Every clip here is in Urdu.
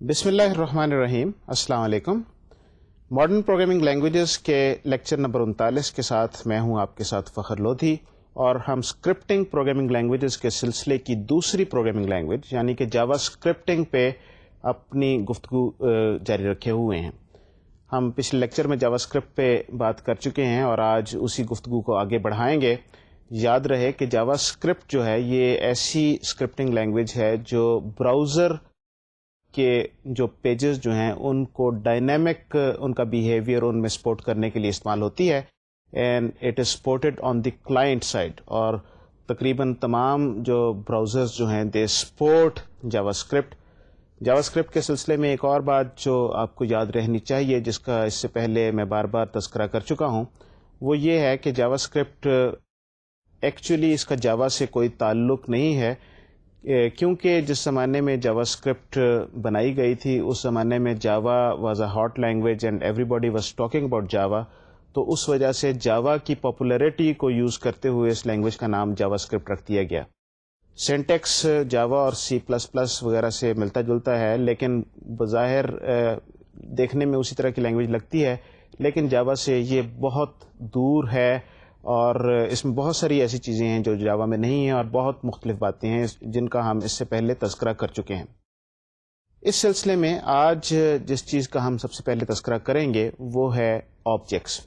بسم اللہ الرحمن الرحیم. السلام علیکم. ماڈرن پروگرامنگ لینگویجز کے لیکچر نمبر 39 کے ساتھ میں ہوں آپ کے ساتھ فخر لودھی، اور ہم اسکرپٹنگ پروگرامنگ لینگویجز کے سلسلے کی دوسری پروگرامنگ لینگویج یعنی کہ جاوا اسکرپٹنگ پہ اپنی گفتگو جاری رکھے ہوئے ہیں. ہم پچھلے لیکچر میں جاوا اسکرپٹ پہ بات کر چکے ہیں اور آج اسی گفتگو کو آگے بڑھائیں گے. یاد رہے کہ جاوا اسکرپٹ جو ہے یہ ایسی اسکرپٹنگ لینگویج ہے جو براؤزر کہ جو پیجز جو ہیں ان کو ڈائنامک ان کا بیہیویئر ان میں سپورٹ کرنے کے لیے استعمال ہوتی ہے، and it is supported on the client side. اور تقریباً تمام جو براؤزرز جو ہیں they support Java script. Java script کے سلسلے میں ایک اور بات جو آپ کو یاد رہنی چاہیے، جس کا اس سے پہلے میں بار بار تذکرہ کر چکا ہوں، وہ یہ ہے کہ جاوا اسکرپٹ ایکچولی اس کا جاوا سے کوئی تعلق نہیں ہے، کیونکہ جس زمانے میں جاوا اسکرپٹ بنائی گئی تھی اس زمانے میں Java was a hot language and everybody was talking about Java. تو اس وجہ سے جاوا کی پاپولیرٹی کو یوز کرتے ہوئے اس لینگویج کا نام جاوا اسکرپٹ رکھ دیا گیا. سینٹیکس جاوا اور سی پلس پلس وغیرہ سے ملتا جلتا ہے، لیکن بظاہر دیکھنے میں اسی طرح کی لینگویج لگتی ہے، لیکن جاوا سے یہ بہت دور ہے، اور اس میں بہت ساری ایسی چیزیں ہیں جو جاوا میں نہیں ہیں، اور بہت مختلف باتیں ہیں جن کا ہم اس سے پہلے تذکرہ کر چکے ہیں. اس سلسلے میں آج جس چیز کا ہم سب سے پہلے تذکرہ کریں گے وہ ہے آبجیکٹس.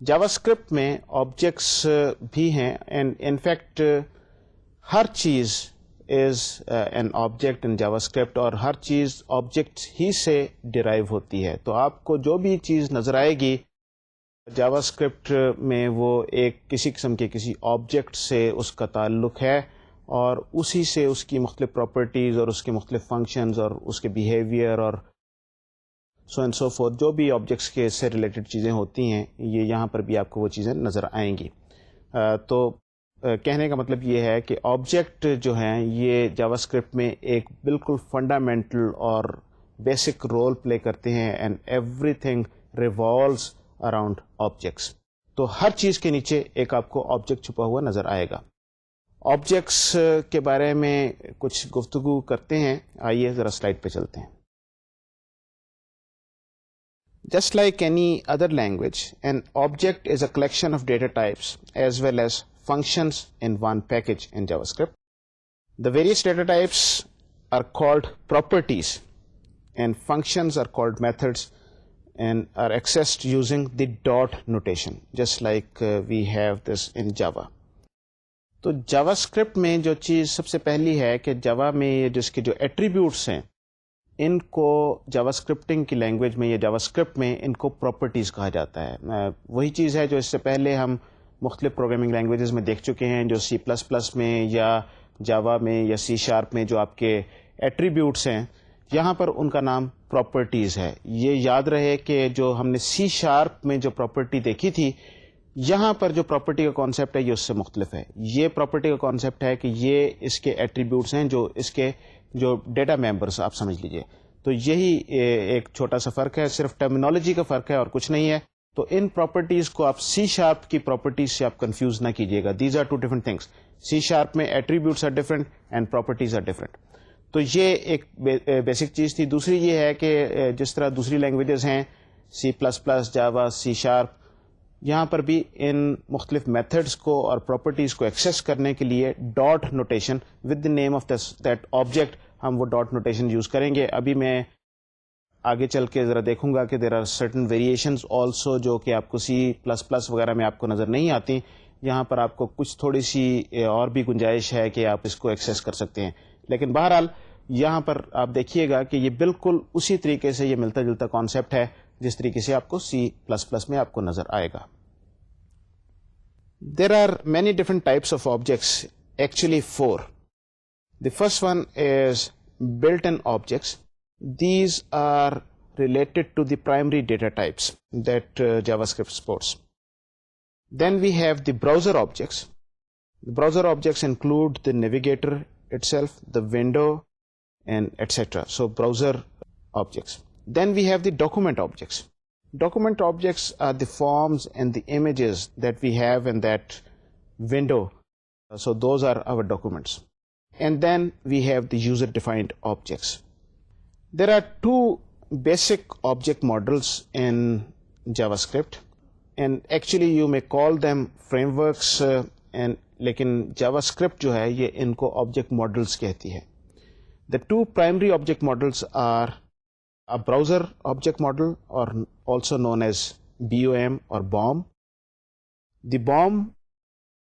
جاوا اسکرپٹ میں آبجیکٹس بھی ہیں، اینڈ ان فیکٹ ہر چیز از این آبجیکٹ ان جاوا اسکرپٹ، اور ہر چیز آبجیکٹ ہی سے ڈیرائیو ہوتی ہے. تو آپ کو جو بھی چیز نظر آئے گی جاوا اسکرپٹ میں وہ ایک کسی قسم کے کسی آبجیکٹ سے اس کا تعلق ہے، اور اسی سے اس کی مختلف پراپرٹیز اور اس کے مختلف فنکشنز اور اس کے بیہیویئر اور سو اینڈ سو فورتھ جو بھی آبجیکٹس کے سے ریلیٹڈ چیزیں ہوتی ہیں، یہ یہاں پر بھی آپ کو وہ چیزیں نظر آئیں گی. تو کہنے کا مطلب یہ ہے کہ آبجیکٹ جو ہیں یہ جاوا اسکرپٹ میں ایک بالکل فنڈامنٹل اور بیسک رول پلے کرتے ہیں، and every thing revolves around objects. تو ہر چیز کے نیچے ایک آپ کو آبجیکٹ چھپا ہوا نظر آئے گا. آبجیکٹس کے بارے میں کچھ گفتگو کرتے ہیں. آئیے ذرا سلائڈ پہ چلتے ہیں. Just like any other language, an object is a collection of data types as well as functions in one package in JavaScript. The various data types are called properties and functions are called methods and are accessed using the dot notation, just like we have this in Java. تو جاوا اسکرپٹ میں جو چیز سب سے پہلی ہے کہ جاوا میں جس کے جو ایٹریبیوٹس ہیں ان کو جاوا اسکرپٹنگ کی لینگویج میں یا جاوا اسکرپٹ میں ان کو پراپرٹیز کہا جاتا ہے. وہی چیز ہے جو اس سے پہلے ہم مختلف پروگرامنگ لینگویجز میں دیکھ چکے ہیں، جو سی پلس پلس میں یا جاوا میں یا سی شارپ میں جو آپ کے ایٹریبیوٹس ہیں، یہاں پر ان کا نام پراپرٹیز ہے. یہ یاد رہے کہ جو ہم نے سی شارپ میں جو پراپرٹی دیکھی تھی، یہاں پر جو پراپرٹی کا کانسیپٹ ہے یہ اس سے مختلف ہے. یہ پراپرٹی کا کانسیپٹ ہے کہ یہ اس کے ایٹریبیوٹس ہیں، جو اس کے جو ڈیٹا ممبرس آپ سمجھ لیجئے. تو یہی ایک چھوٹا سا فرق ہے، صرف ٹرمینالوجی کا فرق ہے اور کچھ نہیں ہے. تو ان پراپرٹیز کو آپ سی شارپ کی پراپرٹیز سے آپ کنفیوز نہ کیجیے گا. These are two different things. C sharp میں attributes are different and properties are different. تو یہ ایک بیسک چیز تھی. دوسری یہ ہے کہ جس طرح دوسری لینگویجز ہیں سی پلس پلس، جاوا، سی شارپ، یہاں پر بھی ان مختلف میتھڈس کو اور پراپرٹیز کو ایکسیس کرنے کے لیے dot notation with the name of that object, ہم وہ ڈاٹ نوٹیشن یوز کریں گے. ابھی میں آگے چل کے ذرا دیکھوں گا کہ there are certain variations also جو کہ آپ کو سی پلس پلس وغیرہ میں آپ کو نظر نہیں آتی. یہاں پر آپ کو کچھ تھوڑی سی اور بھی گنجائش ہے کہ آپ اس کو ایکسیس کر سکتے ہیں. لیکن بہرحال یہاں پر آپ دیکھیے گا کہ یہ بالکل اسی طریقے سے یہ ملتا جلتا کانسیپٹ ہے جس طریقے سے آپ کو سی پلس پلس میں آپ کو نظر آئے گا. There are many different types of objects, actually 4. The first one is built-in objects. These are related to the primary data types that JavaScript supports. Then we have the browser objects. The browser objects include the navigator itself, the window, and etc. So browser objects. Then we have the document objects. Document objects are the forms and the images that we have in that window. So those are our documents. And then we have the user-defined objects. There are two basic object models in JavaScript, and actually you may call them frameworks, and لیکن JavaScript جو ہے یہ ان کو object models کہتی ہے. The two primary object models are a browser object model, or also known as BOM or BOM. The BOM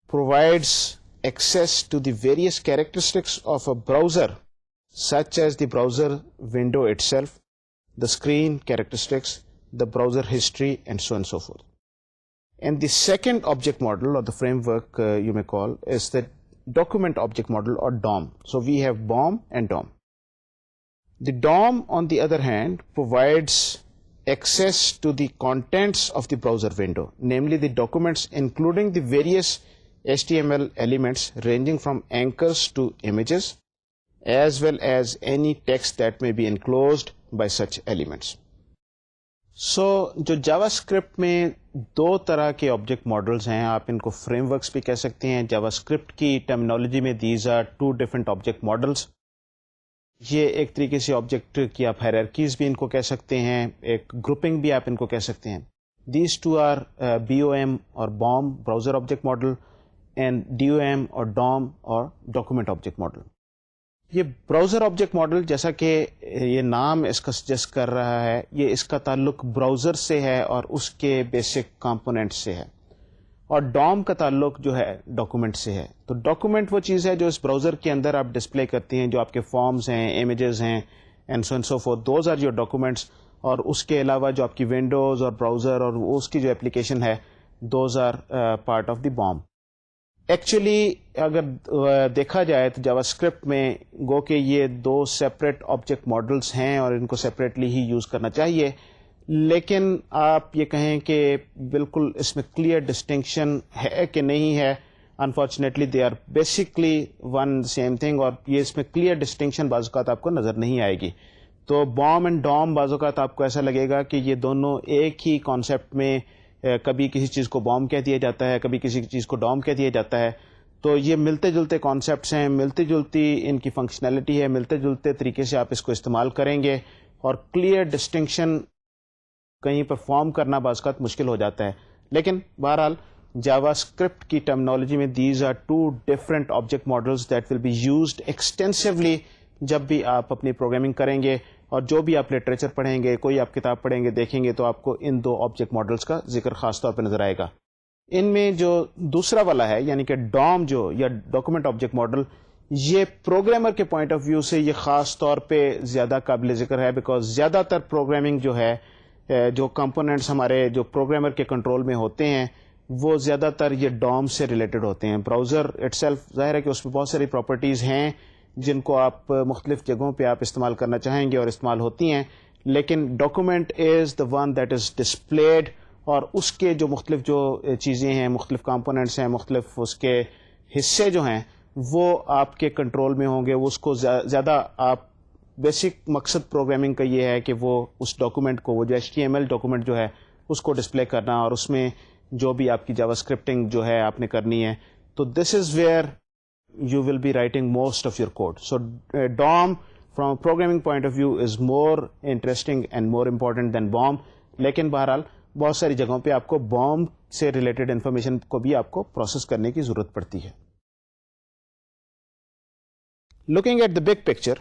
provides access to the various characteristics of a browser, such as the browser window itself, the screen characteristics, the browser history, and so on and so forth. And the second object model, or the framework you may call, is the document object model, or DOM. So we have BOM and DOM. The DOM, on the other hand, provides access to the contents of the browser window, namely the documents including the various HTML elements ranging from anchors to images, as well as any text that may be enclosed by such elements. So جو JavaScript میں دو طرح کے آبجیکٹ ماڈلز ہیں, آپ ان کو فریم ورکس بھی کہہ سکتے ہیں. JavaScript کی ٹرمینالوجی میں these are two different object models. یہ ایک طریقے سے آبجیکٹ کی آپ ہائرارکیز بھی ان کو کہہ سکتے ہیں, ایک گروپنگ بھی آپ ان کو کہہ سکتے ہیں. دیز ٹو آر BOM اور BOM, browser object model, and DOM اور DOM اور ڈاکومنٹ آبجیکٹ ماڈل. یہ براؤزر آبجیکٹ ماڈل, جیسا کہ یہ نام اس کا سجیسٹ کر رہا ہے, یہ اس کا تعلق براؤزر سے ہے اور اس کے بیسک کمپوننٹ سے ہے, اور DOM کا تعلق جو ہے ڈاکومنٹ سے ہے. تو ڈاکومنٹ وہ چیز ہے جو اس براؤزر کے اندر آپ ڈسپلے کرتے ہیں, جو آپ کے فارمز ہیں, امیجز ہیں, and so and so forth, those are your documents. اور اس کے علاوہ جو آپ کی ونڈوز اور براؤزر اور اس کی جو اپلیکیشن ہے, those are part of the BOM. Actually اگر دیکھا جائے تو JavaScript میں گو کہ یہ دو سیپریٹ آبجیکٹ ماڈلس ہیں اور ان کو سیپریٹلی ہی یوز کرنا چاہیے, لیکن آپ یہ کہیں کہ بالکل اس میں کلیئر ڈسٹنکشن ہے کہ نہیں ہے. Unfortunately they are basically one same thing, اور یہ اس میں کلیئر ڈسٹنکشن بعض اوقات آپ کو نظر نہیں آئے گی. تو BOM اینڈ DOM بعض اوقات آپ کو ایسا لگے گا کہ یہ دونوں ایک ہی کانسیپٹ میں, کبھی کسی چیز کو BOM کہہ دیا جاتا ہے, کبھی کسی چیز کو DOM کہہ دیا جاتا ہے. تو یہ ملتے جلتے کانسیپٹس ہیں, ملتی جلتی ان کی فنکشنالٹی ہے, ملتے جلتے طریقے سے آپ اس کو استعمال کریں گے, اور کلیئر ڈسٹنکشن کہیں پر فارم کرنا بعض اوقات مشکل ہو جاتا ہے. لیکن بہرحال JavaScript کی ٹرمینالوجی میں these are two different object models that will be used extensively جب بھی آپ اپنی پروگرامنگ کریں گے, اور جو بھی آپ لٹریچر پڑھیں گے, کوئی آپ کتاب پڑھیں گے, دیکھیں گے, تو آپ کو ان دو آبجیکٹ ماڈلز کا ذکر خاص طور پہ نظر آئے گا. ان میں جو دوسرا والا ہے, یعنی کہ DOM جو, یا ڈاکومنٹ آبجیکٹ ماڈل, یہ پروگرامر کے پوائنٹ آف ویو سے یہ خاص طور پہ زیادہ قابل ذکر ہے, بیکاز زیادہ تر پروگرامنگ جو ہے, جو کمپوننٹس ہمارے جو پروگرامر کے کنٹرول میں ہوتے ہیں, وہ زیادہ تر یہ DOM سے ریلیٹڈ ہوتے ہیں. براؤزر اٹ سیلف ظاہر ہے کہ اس میں بہت ساری پراپرٹیز ہیں جن کو آپ مختلف جگہوں پہ آپ استعمال کرنا چاہیں گے اور استعمال ہوتی ہیں, لیکن document is the one that is displayed, اور اس کے جو مختلف جو چیزیں ہیں, مختلف کمپوننٹس ہیں, مختلف اس کے حصے جو ہیں, وہ آپ کے کنٹرول میں ہوں گے. اس کو زیادہ آپ بیسک مقصد پروگرامنگ کا یہ ہے کہ وہ اس ڈاکومنٹ کو, وہ جو HTML ڈاکومنٹ جو ہے, اس کو ڈسپلے کرنا, اور اس میں جو بھی آپ کی JavaScripting جو ہے آپ نے کرنی ہے. تو this is where you will be writing most of your code. So DOM from a programming point of view is more interesting and more important than BOM, لیکن بہرحال بہت ساری جگہوں پہ آپ کو BOM سے ریلیٹڈ انفارمیشن کو بھی آپ کو پروسیس کرنے کی ضرورت پڑتی ہے. Looking at the big picture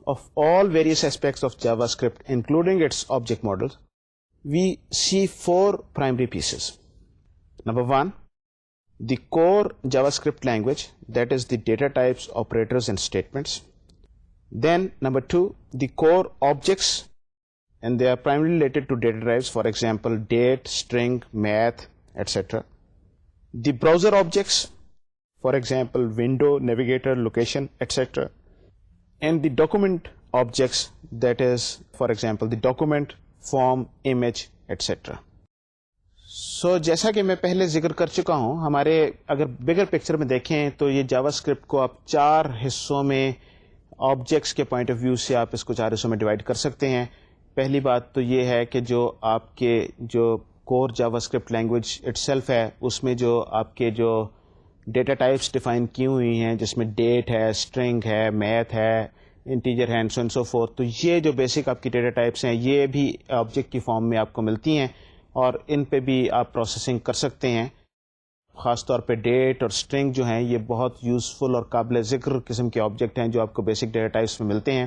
of all various aspects of JavaScript, including its object models, we see four primary pieces. Number one, the core JavaScript language, that is the data types, operators, and statements. Then number two, the core objects, and they are primarily related to data types, for example, date, string, math, etc. The browser objects, for example, window, navigator, location, etc. And the document objects, that is, for example, the document, form, image, etc. سو جیسا کہ میں پہلے ذکر کر چکا ہوں, ہمارے اگر بگر پکچر میں دیکھیں تو یہ JavaScript کو آپ چار حصوں میں آبجیکٹس کے پوائنٹ آف ویو سے آپ اس کو چار حصوں میں ڈیوائڈ کر سکتے ہیں. پہلی بات تو یہ ہے کہ جو آپ کے جو کور JavaScript لینگویج اٹ سیلف ہے, اس میں جو آپ کے جو ڈیٹا ٹائپس ڈیفائن کی ہوئی ہیں, جس میں ڈیٹ ہے, اسٹرنگ ہے, میتھ ہے, انٹیجر ہے, اینڈ سو فورتھ. تو یہ جو بیسک آپ کی ڈیٹا ٹائپس ہیں یہ بھی آبجیکٹ کی فارم میں آپ کو ملتی ہیں, اور ان پہ بھی آپ پروسیسنگ کر سکتے ہیں. خاص طور پہ ڈیٹ اور اسٹرنگ جو ہیں یہ بہت یوزفل اور قابل ذکر قسم کے آبجیکٹ ہیں جو آپ کو بیسک ڈیٹا ٹائپس میں ملتے ہیں.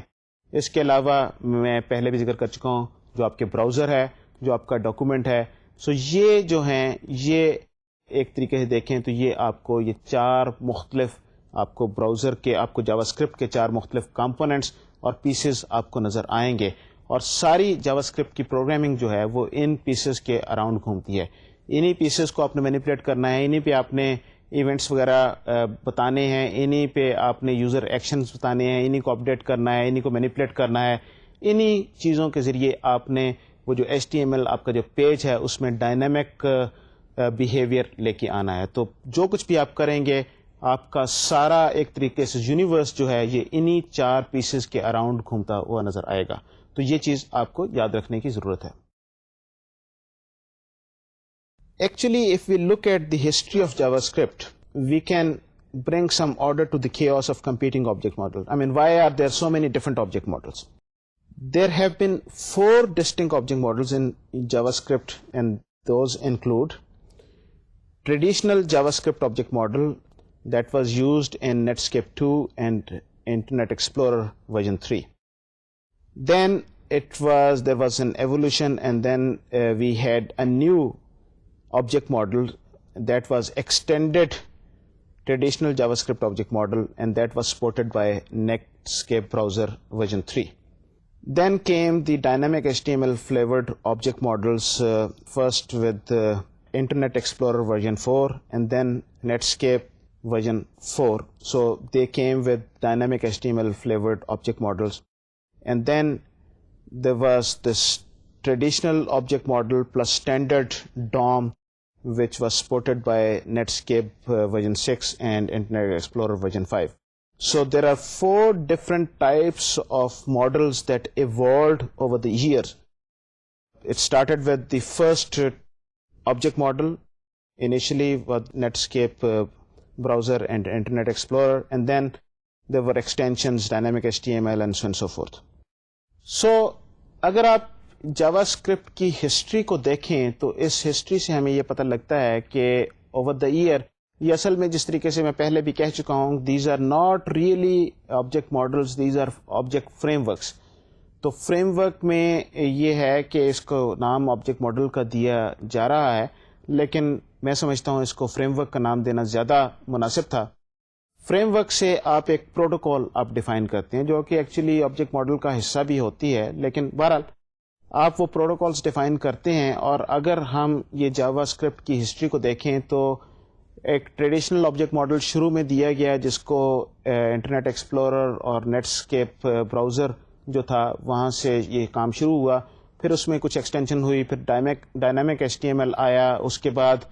اس کے علاوہ میں پہلے بھی ذکر کر چکا ہوں جو آپ کے براؤزر ہے, جو آپ کا ڈاکومنٹ ہے. سو یہ جو ہیں یہ ایک طریقے سے دیکھیں تو یہ آپ کو یہ 4 مختلف آپ کو براؤزر کے, آپ کو جاوا اسکرپٹ کے 4 مختلف کمپوننٹس اور پیسز آپ کو نظر آئیں گے, اور ساری جاوا اسکرپٹ کی پروگرامنگ جو ہے وہ ان پیسز کے اراؤنڈ گھومتی ہے. انہی پیسز کو آپ نے مینیپولیٹ کرنا ہے, انہی پہ آپ نے ایونٹس وغیرہ بتانے ہیں, انہی پہ آپ نے یوزر ایکشنز بتانے ہیں, انہی کو اپڈیٹ کرنا ہے, انہی کو مینیپولیٹ کرنا ہے. انہی چیزوں کے ذریعے آپ نے وہ جو HTML آپ کا جو پیج ہے اس میں ڈائنامک بیہیویئر لے کے آنا ہے. تو جو کچھ بھی آپ کریں گے آپ کا سارا ایک طریقے سے یونیورس جو ہے یہ انہی 4 پیسز کے اراؤنڈ گھومتا ہوا نظر آئے گا. تو یہ چیز آپ کو یاد رکھنے کی ضرورت ہے. Actually, if we look at the history of JavaScript, we can bring some order to the chaos of competing object models. I mean, why are there so many different object models? There have been 4 distinct object models in JavaScript, and those include traditional JavaScript object model that was used in Netscape 2 and Internet Explorer version 3. Then there was an evolution, and then we had a new object model that was extended traditional JavaScript object model, and that was supported by Netscape browser version 3. Then came the dynamic HTML flavored object models, first with Internet Explorer version 4 and then Netscape version 4. So they came with dynamic HTML flavored object models. And then there was this traditional object model plus standard DOM, which was supported by Netscape version 6 and Internet Explorer version 5. So there are 4 different types of models that evolved over the years. It started with the first object model, initially with Netscape browser and Internet Explorer, and then there were extensions, dynamic HTML, and so on and so forth. So اگر آپ جاوا اسکرپٹ کی ہسٹری کو دیکھیں تو اس ہسٹری سے ہمیں یہ پتہ لگتا ہے کہ اوور دا ایئر یہ اصل میں جس طریقے سے میں پہلے بھی کہہ چکا ہوں, these are not really object models, these are object frameworks. تو فریم ورک میں یہ ہے کہ اس کو نام آبجیکٹ ماڈل کا دیا جا رہا ہے, لیکن میں سمجھتا ہوں اس کو فریم ورک کا نام دینا زیادہ مناسب تھا. فریم ورک سے آپ ایک پروٹوکول آپ ڈیفائن کرتے ہیں جو کہ ایکچولی آبجیکٹ ماڈل کا حصہ بھی ہوتی ہے, لیکن بہرحال آپ وہ پروٹوکولز ڈیفائن کرتے ہیں. اور اگر ہم یہ جاوا اسکرپٹ کی ہسٹری کو دیکھیں تو ایک ٹریڈیشنل آبجیکٹ ماڈل شروع میں دیا گیا جس کو انٹرنیٹ ایکسپلورر اور نیٹسکیپ براؤزر جو تھا وہاں سے یہ کام شروع ہوا. پھر اس میں کچھ ایکسٹینشن ہوئی, پھر ڈائنامک HTML آیا, اس کے بعد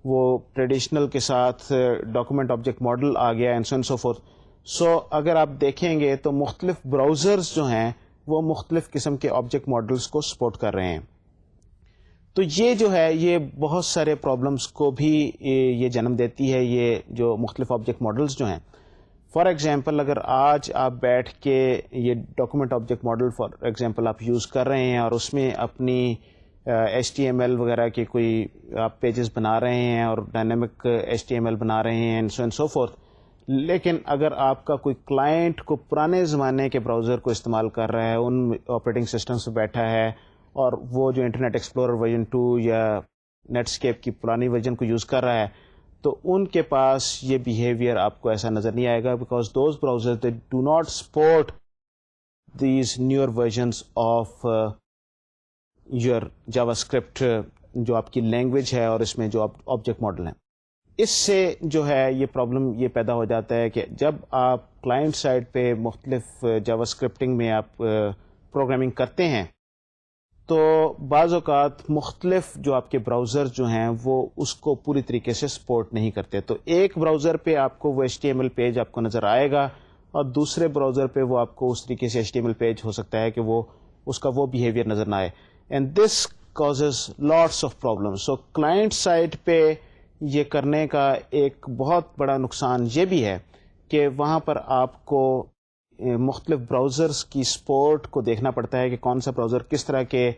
وہ ٹریڈیشنل کے ساتھ ڈاکومنٹ آبجیکٹ ماڈل آ گیا, اینڈ سو فورتھ. سو اگر آپ دیکھیں گے تو مختلف براؤزرز جو ہیں وہ مختلف قسم کے آبجیکٹ ماڈلز کو سپورٹ کر رہے ہیں. تو یہ جو ہے یہ بہت سارے پرابلمس کو بھی یہ جنم دیتی ہے, یہ جو مختلف آبجیکٹ ماڈلز جو ہیں. فار ایگزامپل اگر آج آپ بیٹھ کے یہ document object model for example آپ یوز کر رہے ہیں اور اس میں اپنی HTML وغیرہ کے کوئی آپ پیجز بنا رہے ہیں اور ڈائنامک HTML بنا رہے ہیں, and so and so fourth, لیکن اگر آپ کا کوئی کلائنٹ کو پرانے زمانے کے براؤزر کو استعمال کر رہا ہے, ان آپریٹنگ سسٹم سے بیٹھا ہے, اور وہ جو انٹرنیٹ ایکسپلورر ورژن 2 یا نیٹسکیپ کی پرانی ورژن کو یوز کر رہا ہے, تو ان کے پاس یہ بیہیویئر آپ کو ایسا نظر نہیں آئے گا, because those browser they do not support these newer versions of your JavaScript جو آپ کی لینگویج ہے اور اس میں جو آبجیکٹ ماڈل ہیں. اس سے جو ہے یہ پرابلم یہ پیدا ہو جاتا ہے کہ جب آپ کلائنٹ سائڈ پہ مختلف جاوا اسکرپٹنگ میں آپ پروگرامنگ کرتے ہیں تو بعض اوقات مختلف جو آپ کے براؤزر جو ہیں وہ اس کو پوری طریقے سے سپورٹ نہیں کرتے. تو ایک براؤزر پہ آپ کو وہ HTML پیج آپ کو نظر آئے گا اور دوسرے براؤزر پہ وہ آپ کو اس طریقے سے HTML پیج ہو سکتا ہے کہ وہ اس کا وہ بیہیویئر نظر نہ آئے, and this causes lots of problem. So client side پہ یہ کرنے کا ایک بہت بڑا نقصان یہ بھی ہے کہ وہاں پر آپ کو مختلف براؤزرز کی سپورٹ کو دیکھنا پڑتا ہے کہ کون سا براؤزر کس طرح کے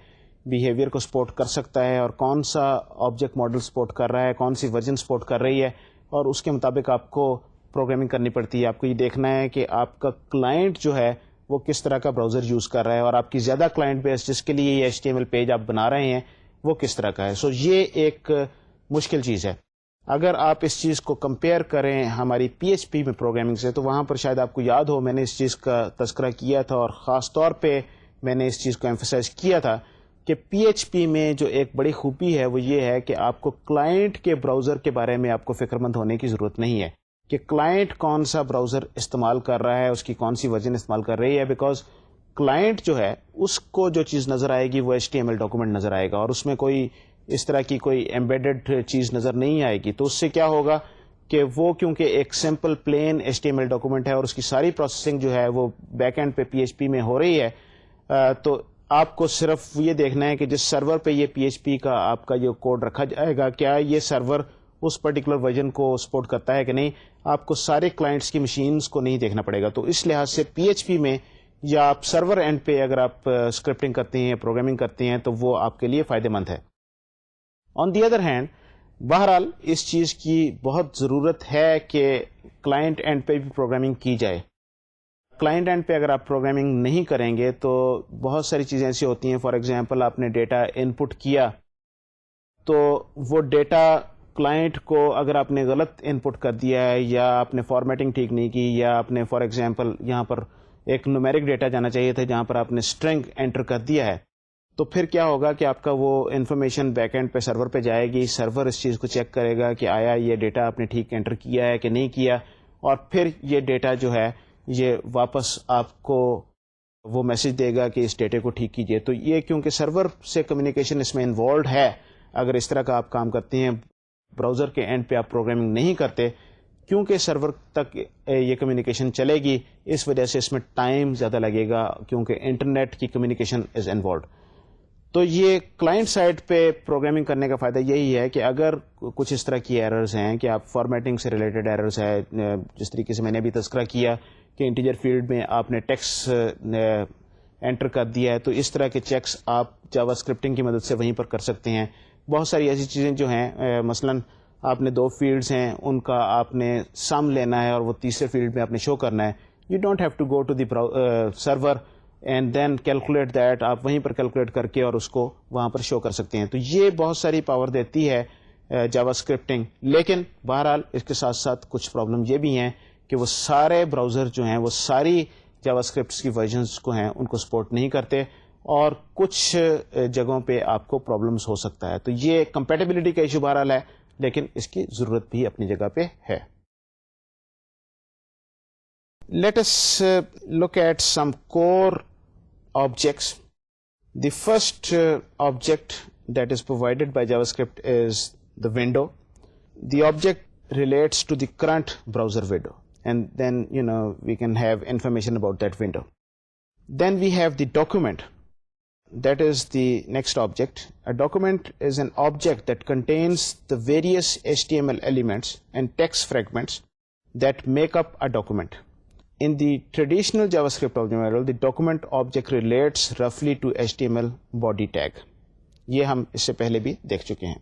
بیہیویئر کو سپورٹ کر سکتا ہے اور کون سا آبجیکٹ ماڈل سپورٹ کر رہا ہے, کون سی ورژن سپورٹ کر رہی ہے, اور اس کے مطابق آپ کو پروگرامنگ کرنی پڑتی ہے. آپ کو یہ دیکھنا ہے کہ آپ کا کلائنٹ جو ہے وہ کس طرح کا براؤزر یوز کر رہا ہے, اور آپ کی زیادہ کلائنٹ بیس جس کے لیے یہ HTML پیج آپ بنا رہے ہیں وہ کس طرح کا ہے. سو یہ ایک مشکل چیز ہے. اگر آپ اس چیز کو کمپیئر کریں ہماری PHP میں پروگرامنگ سے, تو وہاں پر شاید آپ کو یاد ہو میں نے اس چیز کا تذکرہ کیا تھا, اور خاص طور پہ میں نے اس چیز کو ایمفسائز کیا تھا کہ PHP میں جو ایک بڑی خوبی ہے وہ یہ ہے کہ آپ کو کلائنٹ کے براؤزر کے بارے میں آپ کو فکر مند ہونے کی ضرورت نہیں ہے کہ کلائنٹ کون سا براؤزر استعمال کر رہا ہے, اس کی کون سی ورژن استعمال کر رہی ہے, بیکاز کلائنٹ جو ہے اس کو جو چیز نظر آئے گی وہ HTML ڈاکومنٹ نظر آئے گا, اور اس میں کوئی اس طرح کی کوئی ایمبیڈڈ چیز نظر نہیں آئے گی. تو اس سے کیا ہوگا کہ وہ کیونکہ ایک سمپل پلین HTML ڈاکومنٹ ہے اور اس کی ساری پروسیسنگ جو ہے وہ بیک اینڈ پہ PHP میں ہو رہی ہے, تو آپ کو صرف یہ دیکھنا ہے کہ جس سرور پہ یہ PHP کا آپ کا یہ کوڈ رکھا جائے گا کیا یہ سرور اس پرٹیکولر ورژن کو سپورٹ کرتا ہے کہ نہیں. آپ کو سارے کلائنٹس کی مشینز کو نہیں دیکھنا پڑے گا. تو اس لحاظ سے PHP میں یا آپ سرور اینڈ پہ اگر آپ اسکرپٹنگ کرتے ہیں, پروگرامنگ کرتے ہیں, تو وہ آپ کے لیے فائدہ مند ہے. آن دی ادر ہینڈ بہرحال اس چیز کی بہت ضرورت ہے کہ کلائنٹ اینڈ پہ بھی پروگرامنگ کی جائے. کلائنٹ اینڈ پہ اگر آپ پروگرامنگ نہیں کریں گے تو بہت ساری چیزیں ایسی ہوتی ہیں. فار ایگزامپل آپ نے ڈیٹا ان پٹ کیا تو وہ ڈیٹا کلائنٹ کو اگر آپ نے غلط ان پٹ کر دیا ہے یا آپ نے فارمیٹنگ ٹھیک نہیں کی, یا آپ نے فار ایگزامپل یہاں پر ایک نومیرک ڈیٹا جانا چاہیے تھا جہاں پر آپ نے اسٹرنگ انٹر کر دیا ہے, تو پھر کیا ہوگا کہ آپ کا وہ انفارمیشن بیک اینڈ پہ سرور پہ جائے گی. سرور اس چیز کو چیک کرے گا کہ آیا یہ ڈیٹا آپ نے ٹھیک انٹر کیا ہے کہ نہیں کیا, اور پھر یہ ڈیٹا جو ہے یہ واپس آپ کو وہ میسج دے گا کہ اس ڈیٹے کو ٹھیک کیجیے. تو یہ کیونکہ سرور سے کمیونیکیشن اس میں انوالوڈ ہے, اگر اس طرح کا آپ کام کرتے ہیں براؤزر کے اینڈ پہ آپ پروگرامنگ نہیں کرتے, کیونکہ سرور تک یہ کمیونیکیشن چلے گی, اس وجہ سے اس میں ٹائم زیادہ لگے گا کیونکہ انٹرنیٹ کی کمیونیکیشن از انوالوڈ. تو یہ کلائنٹ سائڈ پہ پروگرامنگ کرنے کا فائدہ یہی ہے کہ اگر کچھ اس طرح کی ایررز ہیں کہ آپ فارمیٹنگ سے ریلیٹڈ ایررز ہے, جس طریقے سے میں نے ابھی تذکرہ کیا کہ انٹیجر فیلڈ میں آپ نے ٹیکسٹ انٹر کر دیا ہے, تو اس طرح کے چیکس آپ جاوا اسکرپٹنگ کی مدد سے وہیں پر کر سکتے ہیں. بہت ساری ایسی چیزیں جو ہیں, مثلاً آپ نے 2 فیلڈز ہیں ان کا آپ نے سم لینا ہے اور وہ تیسرے فیلڈ میں آپ نے شو کرنا ہے. You don't have to go to the server and then calculate that, آپ وہیں پر کیلکولیٹ کر کے اور اس کو وہاں پر شو کر سکتے ہیں. تو یہ بہت ساری پاور دیتی ہے جاوا اسکرپٹنگ. لیکن بہرحال اس کے ساتھ ساتھ کچھ پرابلم یہ بھی ہیں کہ وہ سارے براؤزر جو ہیں وہ ساری جاوا اسکرپٹس کی ورژنس کو ہیں ان کو سپورٹ نہیں کرتے, اور کچھ جگہوں پہ آپ کو پرابلمس ہو سکتا ہے. تو یہ کمپیٹیبلٹی کا ایشو بہرحال ہے, لیکن اس کی ضرورت بھی اپنی جگہ پہ ہے. Let us look at some core objects. The first object that is provided by JavaScript is the window. The object relates to the current browser window, and then we can have information about that window. Then we have the document. That is the next object. A document is an object that contains the various HTML elements and text fragments that make up a document. In the traditional JavaScript object model, the document object relates roughly to HTML body tag. یہ ہم اس سے پہلے بھی دیکھ چکے ہیں.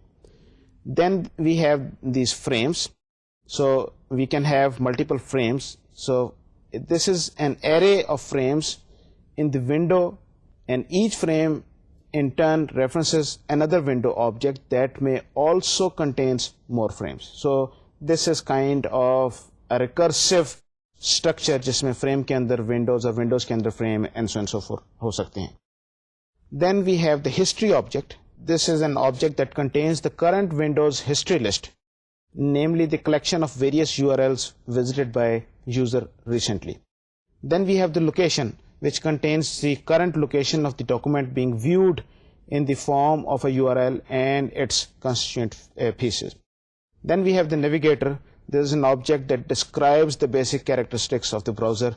Then we have these frames. So we can have multiple frames. So this is an array of frames in the window, and each frame in turn references another window object that may also contains more frames. So this is kind of a recursive structure جس میں فریم کے اندر ونڈوز اور ونڈوز کے اندر frame and so and so forth ہو سکتے ہیں. Then we have the history object. This is an object that contains the current windows history list, namely the collection of various URLs visited by user recently. Then we have the location, which contains the current location of the document being viewed in the form of a URL and its constituent pieces. Then we have the navigator. There is an object that describes the basic characteristics of the browser,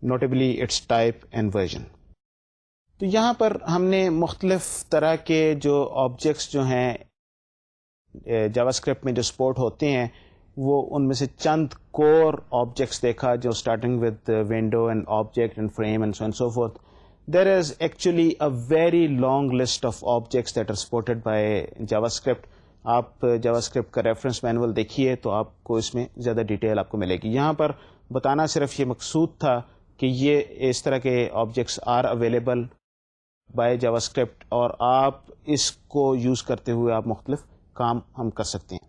notably its type and version. تو یہاں پر ہم نے مختلف طرح کے جو آبجیکٹس جو ہیں جاوا اسکرپٹ میں جو سپورٹ ہوتے ہیں وہ ان میں سے چند کور آبجیکٹس دیکھا جو starting with window and object and frame and so and so fourth. There is actually a very long list of objects that are supported by JavaScript. آپ جاوا اسکرپٹ کا ریفرنس مینول دیکھیے تو آپ کو اس میں زیادہ ڈیٹیل آپ کو ملے گی. یہاں پر بتانا صرف یہ مقصود تھا کہ یہ اس طرح کے objects are available by JavaScript اور آپ اس کو یوز کرتے ہوئے آپ مختلف کام ہم کر سکتے ہیں.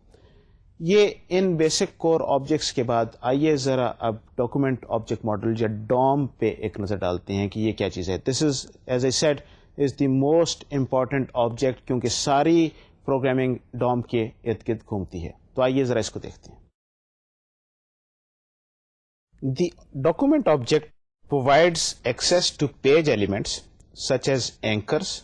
یہ ان بیسک کور آبجیکٹس کے بعد آئیے ذرا اب ڈاکومنٹ آبجیکٹ ماڈل یا ڈوم پہ ایک نظر ڈالتے ہیں کہ یہ کیا چیز ہے. This is as I said is the most important object کیونکہ ساری پروگرامنگ ڈوم کے ارد گرد گھومتی ہے. تو آئیے ذرا اس کو دیکھتے ہیں. The document object provides access to page elements such as anchors,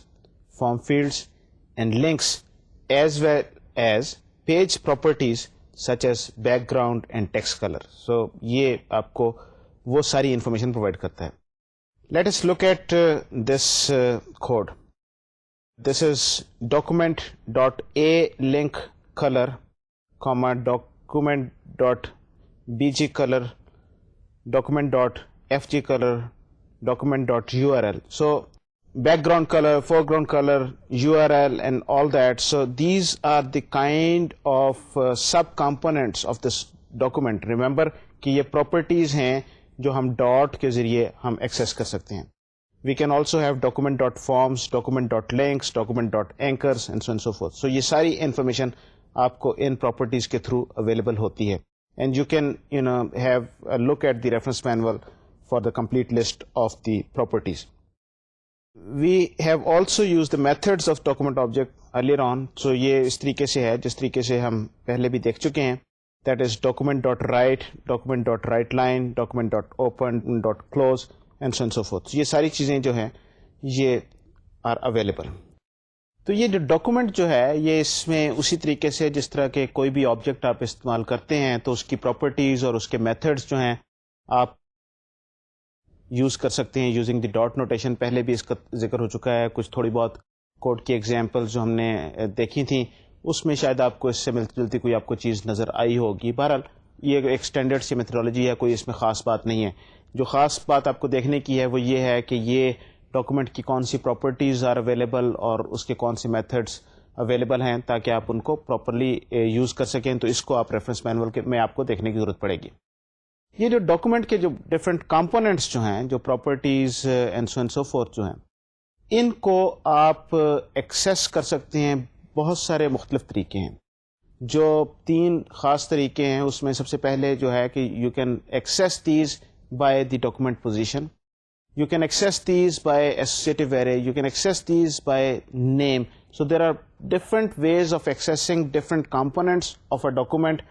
form fields, and links, as well as page properties such as background and text color. So یہ آپ کو وہ ساری انفارمیشن پرووائڈ کرتا ہے. Let us look at this code. This is document.a link color, document.bg color, document.fg color, document.url. So background color, foreground color, URL and all that. So these are the kind of sub-components of this document. Remember کہ یہ properties ہیں جو ہم ڈاٹ کے ذریعے ہم ایکسیس کر سکتے ہیں. We can also have document.forms, document.links, document.anchors and so on and so forth. So یہ ساری information آپ کو ان properties کے through available ہوتی ہے. And you can have a look at the reference manual for the complete list of the properties. We have also used the methods of document object earlier on. So یہ اس طریقے سے ہے جس طریقے سے ہم پہلے بھی دیکھ چکے ہیں. That is document.write, document.writeLine, document.open, .close and so on and so forth. یہ ساری چیزیں جو ہیں یہ are available. تو یہ جو ڈاکومنٹ جو ہے یہ اس میں اسی طریقے سے جس طرح کے کوئی بھی آبجیکٹ آپ استعمال کرتے ہیں تو اس کی پراپرٹیز اور اس کے میتھڈس جو ہیں آپ یوز کر سکتے ہیں یوزنگ دی ڈاٹ نوٹیشن. پہلے بھی اس کا ذکر ہو چکا ہے. کچھ تھوڑی بہت کوڈ کی ایگزامپل جو ہم نے دیکھی تھیں اس میں شاید آپ کو اس سے ملتی جلتی کوئی آپ کو چیز نظر آئی ہوگی. بہرحال یہ ایک اسٹینڈرڈ سی میتھڈالوجی ہے, کوئی اس میں خاص بات نہیں ہے. جو خاص بات آپ کو دیکھنے کی ہے وہ یہ ہے کہ یہ ڈاکومنٹ کی کون سی پراپرٹیز آر اویلیبل اور اس کے کون سے میتھڈس اویلیبل ہیں تاکہ آپ ان کو پراپرلی یوز کر سکیں. تو اس کو آپ ریفرنس مینول میں آپ کو دیکھنے کی ضرورت پڑے گی. یہ جو ڈاکومنٹ کے جو ڈفرینٹ کمپوننٹس جو ہیں جو پراپرٹیز اینڈ سو فورتھ جو ہیں ان کو آپ ایکسیس کر سکتے ہیں. بہت سارے مختلف طریقے ہیں. جو 3 خاص طریقے ہیں اس میں سب سے پہلے جو ہے کہ you can access these by the document position, you can access these by associative array, you can access these by name. So there are different ways of accessing different components of a document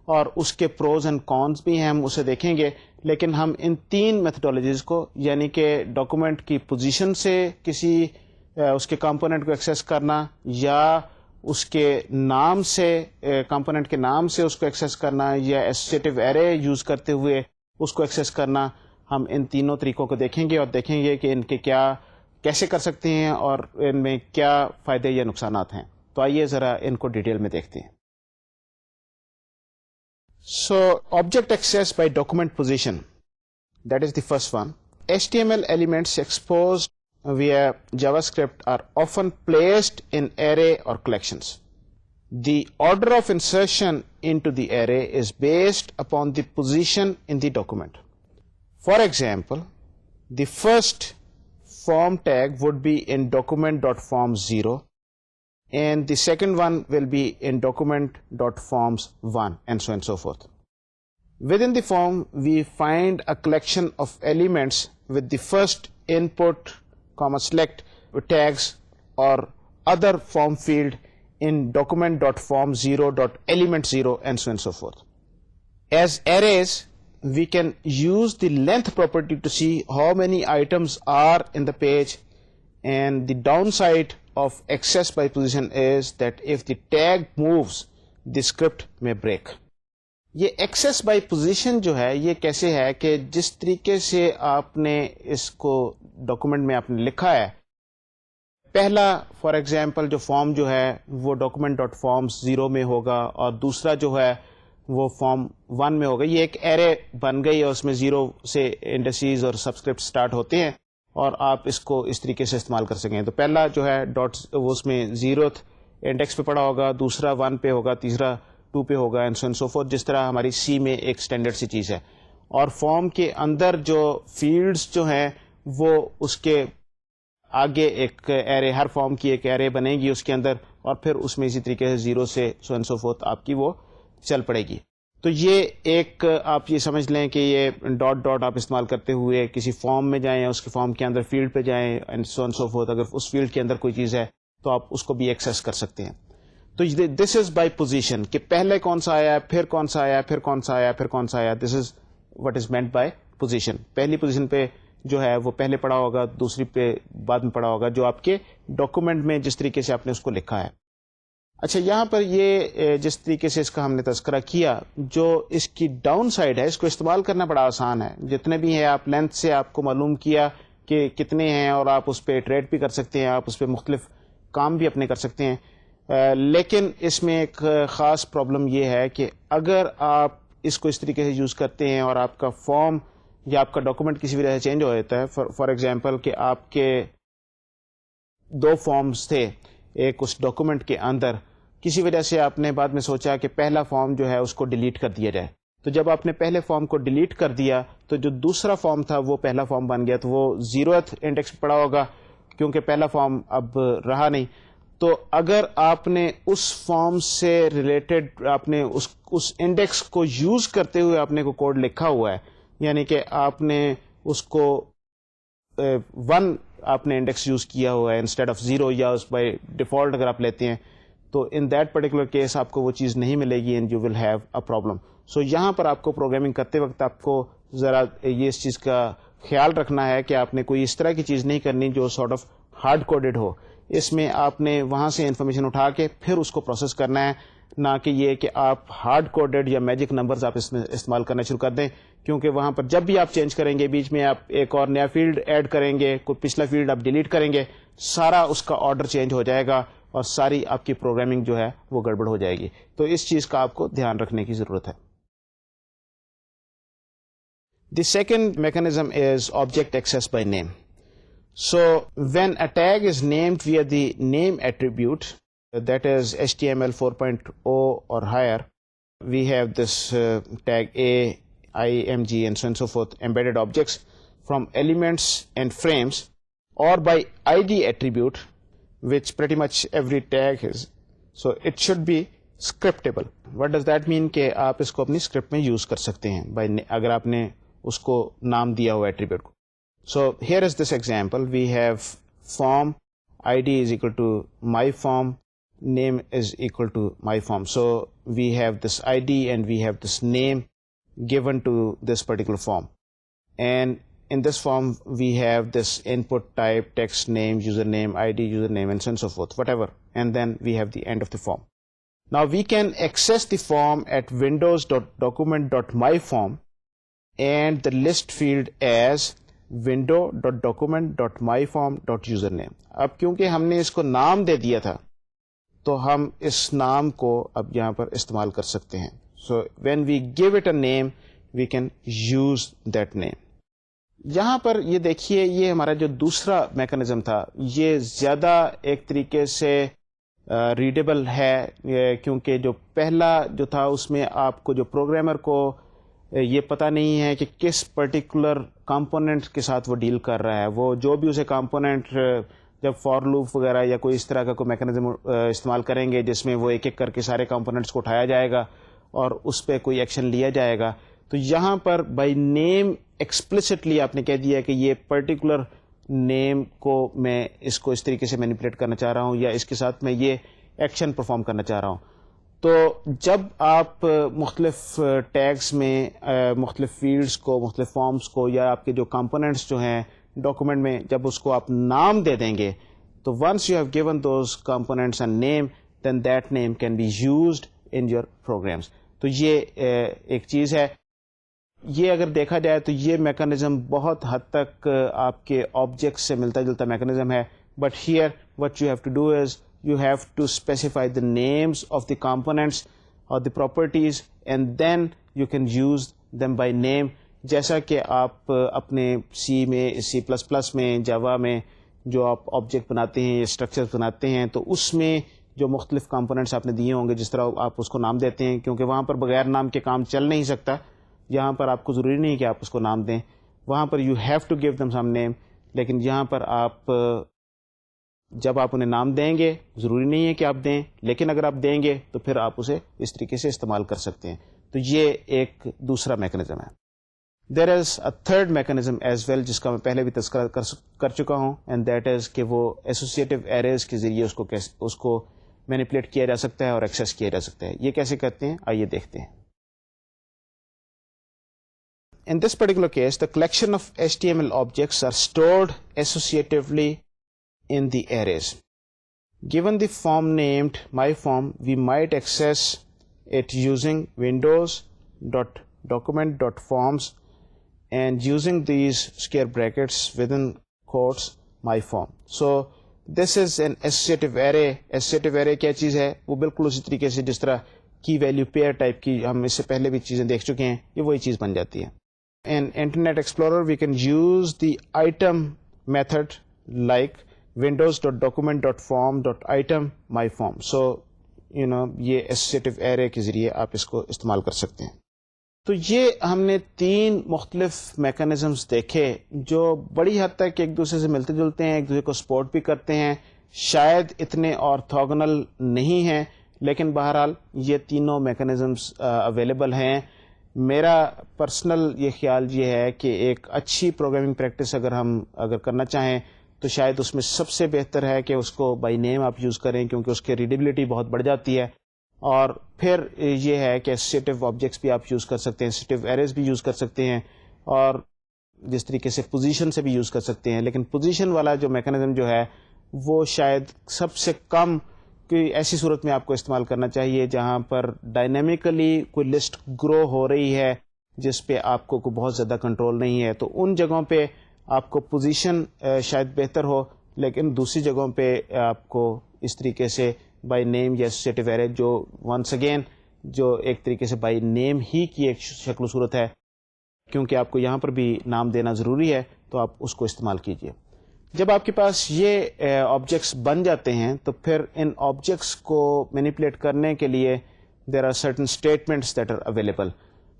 اور اس کے پروز اینڈ کونس بھی ہیں, ہم اسے دیکھیں گے. لیکن ہم ان 3 میتھڈالوجیز کو یعنی کہ ڈاکومنٹ کی پوزیشن سے کسی اس کے کمپوننٹ کو ایکسیس کرنا یا اس کے نام سے کمپوننٹ کے نام سے اس کو ایکسیس کرنا یا ایسوسیٹیو ایرے یوز کرتے ہوئے اس کو ایکسیس کرنا, ہم ان تینوں طریقوں کو دیکھیں گے اور دیکھیں گے کہ ان کے کیا کیسے کر سکتے ہیں اور ان میں کیا فائدے یا نقصانات ہیں. تو آئیے ذرا ان کو ڈیٹیل میں دیکھتے ہیں. So object access by document position, that is the first one. HTML elements exposed via JavaScript are often placed in array or collections. The order of insertion into the array is based upon the position in the document. For example, the first form tag would be in document.forms0 and the second one will be in document.forms1 and so on and so forth. Within the form, we find a collection of elements with the first input, select tags or other form field in document.form0, .element0 and so on and so forth. As arrays, we can use the length property to see how many items are in the page, and the downside of access by position is that if the tag moves, the script may break. یہ ایکسیس بائی پوزیشن جو ہے یہ کیسے ہے کہ جس طریقے سے آپ نے اس کو ڈاکومنٹ میں آپ نے لکھا ہے, پہلا فار ایگزامپل جو فارم جو ہے وہ document.forms0 میں ہوگا اور دوسرا جو ہے وہ فارم 1 میں ہوگا. یہ ایک ایرے بن گئی اور اس میں 0 سے انڈیسیز اور سبسکرپٹ سٹارٹ ہوتے ہیں اور آپ اس کو اس طریقے سے استعمال کر سکیں. تو پہلا جو ہے ڈاٹ وہ اس میں 0th انڈیکس پہ پڑا ہوگا, دوسرا 1 پہ ہوگا, تیسرا 2 پہ ہوگا, and so and so fourth, جس طرح ہماری سی میں ایک اسٹینڈرڈ سی چیز ہے. اور فارم کے اندر جو فیلڈز جو ہیں وہ اس کے آگے ایک ایرے, ہر فارم کی ایک ایرے بنے گی اس کے اندر, اور پھر اس میں اسی طریقے سے 0 سے سو اینڈ سو فورتھ آپ کی وہ چل پڑے گی. تو یہ ایک آپ یہ سمجھ لیں کہ یہ ڈاٹ ڈاٹ آپ استعمال کرتے ہوئے کسی فارم میں جائیں, اس کے فارم کے اندر فیلڈ پہ جائیں, and so and so fourth. اگر اس فیلڈ کے اندر کوئی چیز ہے تو آپ اس کو بھی ایکسیس کر سکتے ہیں. تو دس از بائی پوزیشن, کہ پہلے کون سا آیا, پھر کون سا آیا, پھر کون سا آیا, پھر کون سا آیا. This is what is meant by position. پہلی پوزیشن پہ جو ہے وہ پہلے پڑا ہوگا, دوسری پہ بعد میں پڑا ہوگا, جو آپ کے ڈاکومنٹ میں جس طریقے سے آپ نے اس کو لکھا ہے. اچھا, یہاں پر یہ جس طریقے سے اس کا ہم نے تذکرہ کیا, جو اس کی ڈاؤن سائڈ ہے, اس کو استعمال کرنا بڑا آسان ہے. جتنے بھی ہیں آپ لینتھ سے آپ کو معلوم کیا کہ کتنے ہیں, اور آپ اس پہ ٹریڈ بھی کر سکتے ہیں, آپ اس پہ مختلف کام بھی اپنے کر سکتے ہیں. لیکن اس میں ایک خاص پرابلم یہ ہے کہ اگر آپ اس کو اس طریقے سے یوز کرتے ہیں اور آپ کا فارم یا آپ کا ڈاکومنٹ کسی وجہ سے چینج ہو جاتا ہے, فار ایگزامپل کہ آپ کے 2 فارمز تھے ایک اس ڈاکومنٹ کے اندر, کسی وجہ سے آپ نے بعد میں سوچا کہ پہلا فارم جو ہے اس کو ڈیلیٹ کر دیا جائے. تو جب آپ نے پہلے فارم کو ڈیلیٹ کر دیا تو جو دوسرا فارم تھا وہ پہلا فارم بن گیا, تو وہ 0th انڈیکس پہ پڑا ہوگا کیونکہ پہلا فارم اب رہا نہیں. تو اگر آپ نے اس فارم سے ریلیٹڈ آپ نے اس انڈیکس کو یوز کرتے ہوئے آپ نے کو کوڈ لکھا ہوا ہے, یعنی کہ آپ نے اس کو 1 آپ نے انڈیکس یوز کیا ہوا ہے انسٹیڈ آف 0, یا اس بائی ڈیفالٹ اگر آپ لیتے ہیں, تو ان دیٹ پرٹیکولر کیس آپ کو وہ چیز نہیں ملے گی and you will have a problem. So یہاں پر آپ کو پروگرامنگ کرتے وقت آپ کو ذرا یہ اس چیز کا خیال رکھنا ہے کہ آپ نے کوئی اس طرح کی چیز نہیں کرنی جو سارٹ آف ہارڈ کوڈڈ ہو. اس میں آپ نے وہاں سے انفارمیشن اٹھا کے پھر اس کو پروسیس کرنا ہے, نہ کہ یہ کہ آپ ہارڈ کوڈڈ یا میجک نمبرز آپ اس میں استعمال کرنا شروع کر دیں, کیونکہ وہاں پر جب بھی آپ چینج کریں گے, بیچ میں آپ ایک اور نیا فیلڈ ایڈ کریں گے, کوئی پچھلا فیلڈ آپ ڈیلیٹ کریں گے, سارا اس کا آرڈر چینج ہو جائے گا اور ساری آپ کی پروگرامنگ جو ہے وہ گڑبڑ ہو جائے گی. تو اس چیز کا آپ کو دھیان رکھنے کی ضرورت ہے. The second mechanism is object access by name. So when a tag is named via the name attribute, that is HTML 4.0 or higher, we have this tag A, IMG and so on and so forth, embedded objects from elements and frames, or by ID attribute, which pretty much every tag is. So it should be scriptable. What does that mean? کہ آپ اس کو اپنی اسکرپٹ میں یوز کر سکتے ہیں اگر آپ نے اس کو نام دیا ہوا ایٹریبیوٹ کو. So here is this example. We have form ID is equal to my form, name is equal to my form. So we have this ID and we have this name given to this particular form. And in this form we have this input type, text name, username, ID, username, and so on and so forth, whatever. And then we have the end of the form. Now we can access the form at windows.document.myform and the list field as window.document.myform.username. اب کیونکہ ہم نے اس کو نام دے دیا تھا تو ہم اس نام کو اب یہاں پر استعمال کر سکتے ہیں. So when we give it a name, we can use that name. یہاں پر یہ دیکھیے, یہ ہمارا جو دوسرا میکانزم تھا یہ زیادہ ایک طریقے سے ریڈیبل ہے, کیونکہ جو پہلا جو تھا اس میں آپ کو جو پروگرامر کو یہ پتہ نہیں ہے کہ کس پرٹیکولر کمپوننٹ کے ساتھ وہ ڈیل کر رہا ہے. وہ جو بھی اسے کمپوننٹ جب فار لوپ وغیرہ یا کوئی اس طرح کا کوئی میکانزم استعمال کریں گے جس میں وہ ایک ایک کر کے سارے کمپوننٹس کو اٹھایا جائے گا اور اس پہ کوئی ایکشن لیا جائے گا, تو یہاں پر بائی نیم ایکسپلسٹلی آپ نے کہہ دیا کہ یہ پرٹیکولر نیم کو میں اس کو اس طریقے سے مینیپولیٹ کرنا چاہ رہا ہوں یا اس کے ساتھ میں یہ ایکشن پرفارم کرنا چاہ رہا ہوں. تو جب آپ مختلف ٹیگس میں مختلف فیلڈس کو, مختلف فارمز کو, یا آپ کے جو کمپوننٹس جو ہیں ڈاکومنٹ میں, جب اس کو آپ نام دے دیں گے تو once you have given those components and name, then that name can be used in your programs. تو یہ ایک چیز ہے. یہ اگر دیکھا جائے تو یہ میکانزم بہت حد تک آپ کے آبجیکٹ سے ملتا جلتا میکانزم ہے, but here what you have to do is you have to specify the names of the components or the properties and then you can use them by name. جیسا کہ آپ اپنے سی میں, سی پلس پلس میں, جاوا میں جو آپ آبجیکٹ بناتے ہیں یا اسٹرکچر بناتے ہیں تو اس میں جو مختلف کمپوننٹس آپ نے دیے ہوں گے, جس طرح آپ اس کو نام دیتے ہیں, کیونکہ وہاں پر بغیر نام کے کام چل نہیں سکتا. یہاں پر آپ کو ضروری نہیں کہ آپ اس کو نام دیں, وہاں پر you have to give them some name. لیکن یہاں پر آپ جب آپ انہیں نام دیں گے, ضروری نہیں ہے کہ آپ دیں, لیکن اگر آپ دیں گے تو پھر آپ اسے اس طریقے سے استعمال کر سکتے ہیں. تو یہ ایک دوسرا میکانزم ہے. There is a third mechanism as well, جس کا میں پہلے بھی تذکرہ کر چکا ہوں, اینڈ دیٹ از کہ وہ ایسوسیٹیو ایریز کے ذریعے اس کو مینیپولیٹ کیا جا سکتا ہے اور ایکسیس کیا جا سکتا ہے. یہ کیسے کرتے ہیں, آئیے دیکھتے ہیں. In this particular case, the collection of HTML objects are stored associatively in the arrays. Given the form named myform, we might access it using windows.document.forms and using these square brackets within quotes myform. So this is an associative array. Associative array کیا چیز ہے, وہ بالکل اسی طریقے سے جس طرح کی ویلیو پیئر ٹائپ کی ہم اس سے پہلے بھی چیزیں دیکھ چکے ہیں, یہ وہی چیز بن جاتی ہے. In Internet Explorer, we can use the item method like windows.document.form.item myform. So, یہ associative array کے ذریعے آپ اس کو استعمال کر سکتے ہیں. تو یہ ہم نے 3 مختلف میکانزمز دیکھے جو بڑی حد تک ایک دوسرے سے ملتے جلتے ہیں, ایک دوسرے کو سپورٹ بھی کرتے ہیں, شاید اتنے آرتھوگنل نہیں ہیں, لیکن بہرحال یہ تینوں میکانزمز اویلیبل ہیں. میرا پرسنل یہ خیال یہ ہے کہ ایک اچھی پروگرامنگ پریکٹس اگر کرنا چاہیں تو شاید اس میں سب سے بہتر ہے کہ اس کو بائی نیم آپ یوز کریں, کیونکہ اس کی ریڈیبلٹی بہت بڑھ جاتی ہے. اور پھر یہ ہے کہ ایسوسیٹیو آبجیکٹس بھی آپ یوز کر سکتے ہیں, ایسوسیٹیو ایریز بھی یوز کر سکتے ہیں, اور جس طریقے سے پوزیشن سے بھی یوز کر سکتے ہیں. لیکن پوزیشن والا جو میکانزم جو ہے وہ شاید سب سے کم کوئی ایسی صورت میں آپ کو استعمال کرنا چاہیے جہاں پر ڈائنامیکلی کوئی لسٹ گرو ہو رہی ہے جس پہ آپ کو کوئی بہت زیادہ کنٹرول نہیں ہے. تو ان جگہوں پہ آپ کو پوزیشن شاید بہتر ہو, لیکن دوسری جگہوں پہ آپ کو اس طریقے سے بائی نیم یا ایسوسیٹیو ایرے, جو ونس اگین جو ایک طریقے سے بائی نیم ہی کی ایک شکل و صورت ہے, کیونکہ آپ کو یہاں پر بھی نام دینا ضروری ہے, تو آپ اس کو استعمال کیجیے. جب آپ کے پاس یہ آبجیکٹس بن جاتے ہیں تو پھر ان آبجیکٹس کو مینیپولیٹ کرنے کے لیے there are certain statements that are available.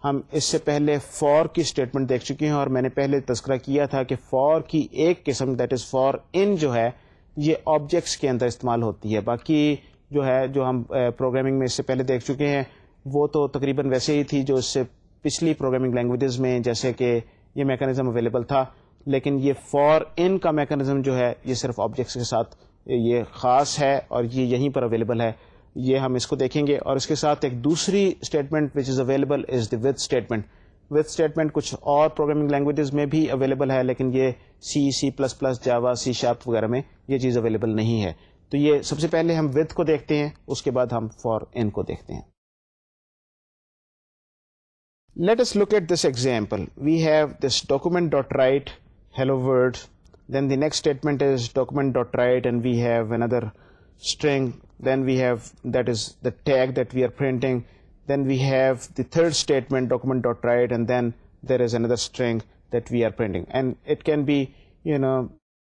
ہم اس سے پہلے فار کی اسٹیٹمنٹ دیکھ چکے ہیں, اور میں نے پہلے تذکرہ کیا تھا کہ فار کی ایک قسم دیٹ از فار ان جو ہے یہ آبجیکٹس کے اندر استعمال ہوتی ہے. باقی جو ہے جو ہم پروگرامنگ میں اس سے پہلے دیکھ چکے ہیں وہ تو تقریباً ویسے ہی تھی جو اس سے پچھلی پروگرامنگ لینگویجز میں جیسے کہ یہ میکانزم اویلیبل تھا. لیکن یہ فار ان کا میکانزم جو ہے یہ صرف آبجیکٹس کے ساتھ یہ خاص ہے, اور یہ یہیں پر اویلیبل ہے. یہ ہم اس کو دیکھیں گے. اور اس کے ساتھ ایک دوسری statement which is available is the width statement. With statement کچھ اور پروگرامنگ لینگویجز میں بھی اویلیبل ہے, لیکن یہ سی پلس پلس, جاوا, سی شارپ وغیرہ میں یہ چیز اویلیبل نہیں ہے. تو یہ سب سے پہلے ہم وتھ کو دیکھتے ہیں, اس کے بعد ہم فار ان کو دیکھتے ہیں. Let us look at this example. We have this document.write hello world, then the next statement is document.write, and we have another string, then we have that is the tag that we are printing, then we have the third statement document.write, and then there is another string that we are printing. And it can be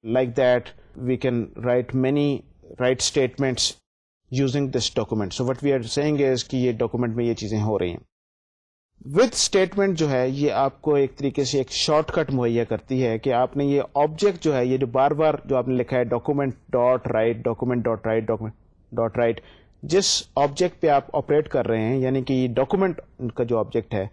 like that. We can write statements using this document. So what we are saying is کہ یہ ڈاکومنٹ میں یہ چیزیں ہو رہی ہیں. وتھ اسٹیٹمنٹ جو ہے یہ آپ کو ایک طریقے سے ایک شارٹ کٹ مہیا کرتی ہے کہ آپ نے یہ آبجیکٹ جو ہے یہ جو بار بار جو آپ نے لکھا ہے document dot write, document dot write, document dot write, جس آبجیکٹ پہ آپ آپریٹ کر رہے ہیں, یعنی کہ یہ ڈاکومنٹ کا جو آبجیکٹ ہے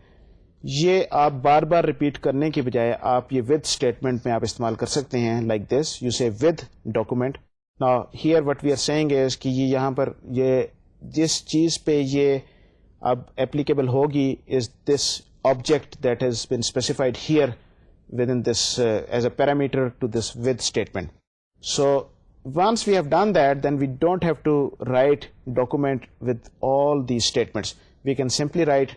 یہ آپ بار بار ریپیٹ کرنے کے بجائے آپ یہ وتھ اسٹیٹمنٹ میں آپ استعمال کر سکتے ہیں. لائک دس یو سے with document. Now here what we are saying is کہ یہ یہاں پر یہ جس چیز پہ یہ اب applicable ہوگی is this object that has been specified here within this as a parameter to this with statement. So once we have done that, then we don't have to write document with all these statements. We can simply write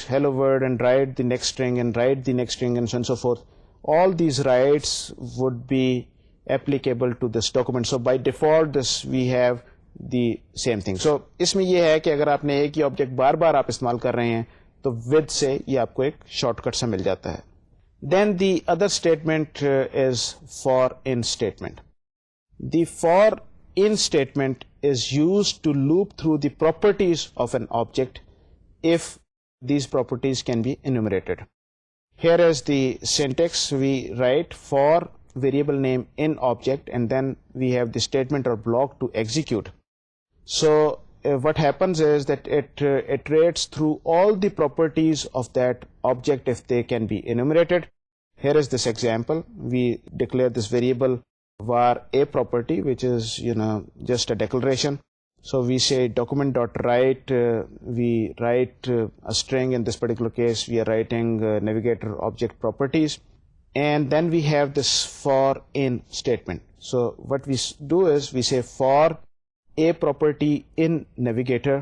hello world and write the next string and write the next string and so on and so forth. All these writes would be applicable to this document. So by default this we have the same thing. So اس میں یہ ہے کہ اگر آپ نے ایک ہی آبجیکٹ بار بار آپ استعمال کر رہے ہیں تو ود سے یہ آپ کو ایک شارٹ کٹ سا مل جاتا ہے. Then the other statement is for in statement. The for in statement is used to loop through the properties of an object if these properties can be enumerated. Here is the syntax. We write for variable name in object and then we have the statement or block to execute. So what happens is that it iterates through all the properties of that object if they can be enumerated. Here is this example. We declare this variable var a property, which is just a declaration. So we say document.write, we write a string. In this particular case we are writing navigator object properties, and then we have this for in statement. So what we do is we say for a property in navigator,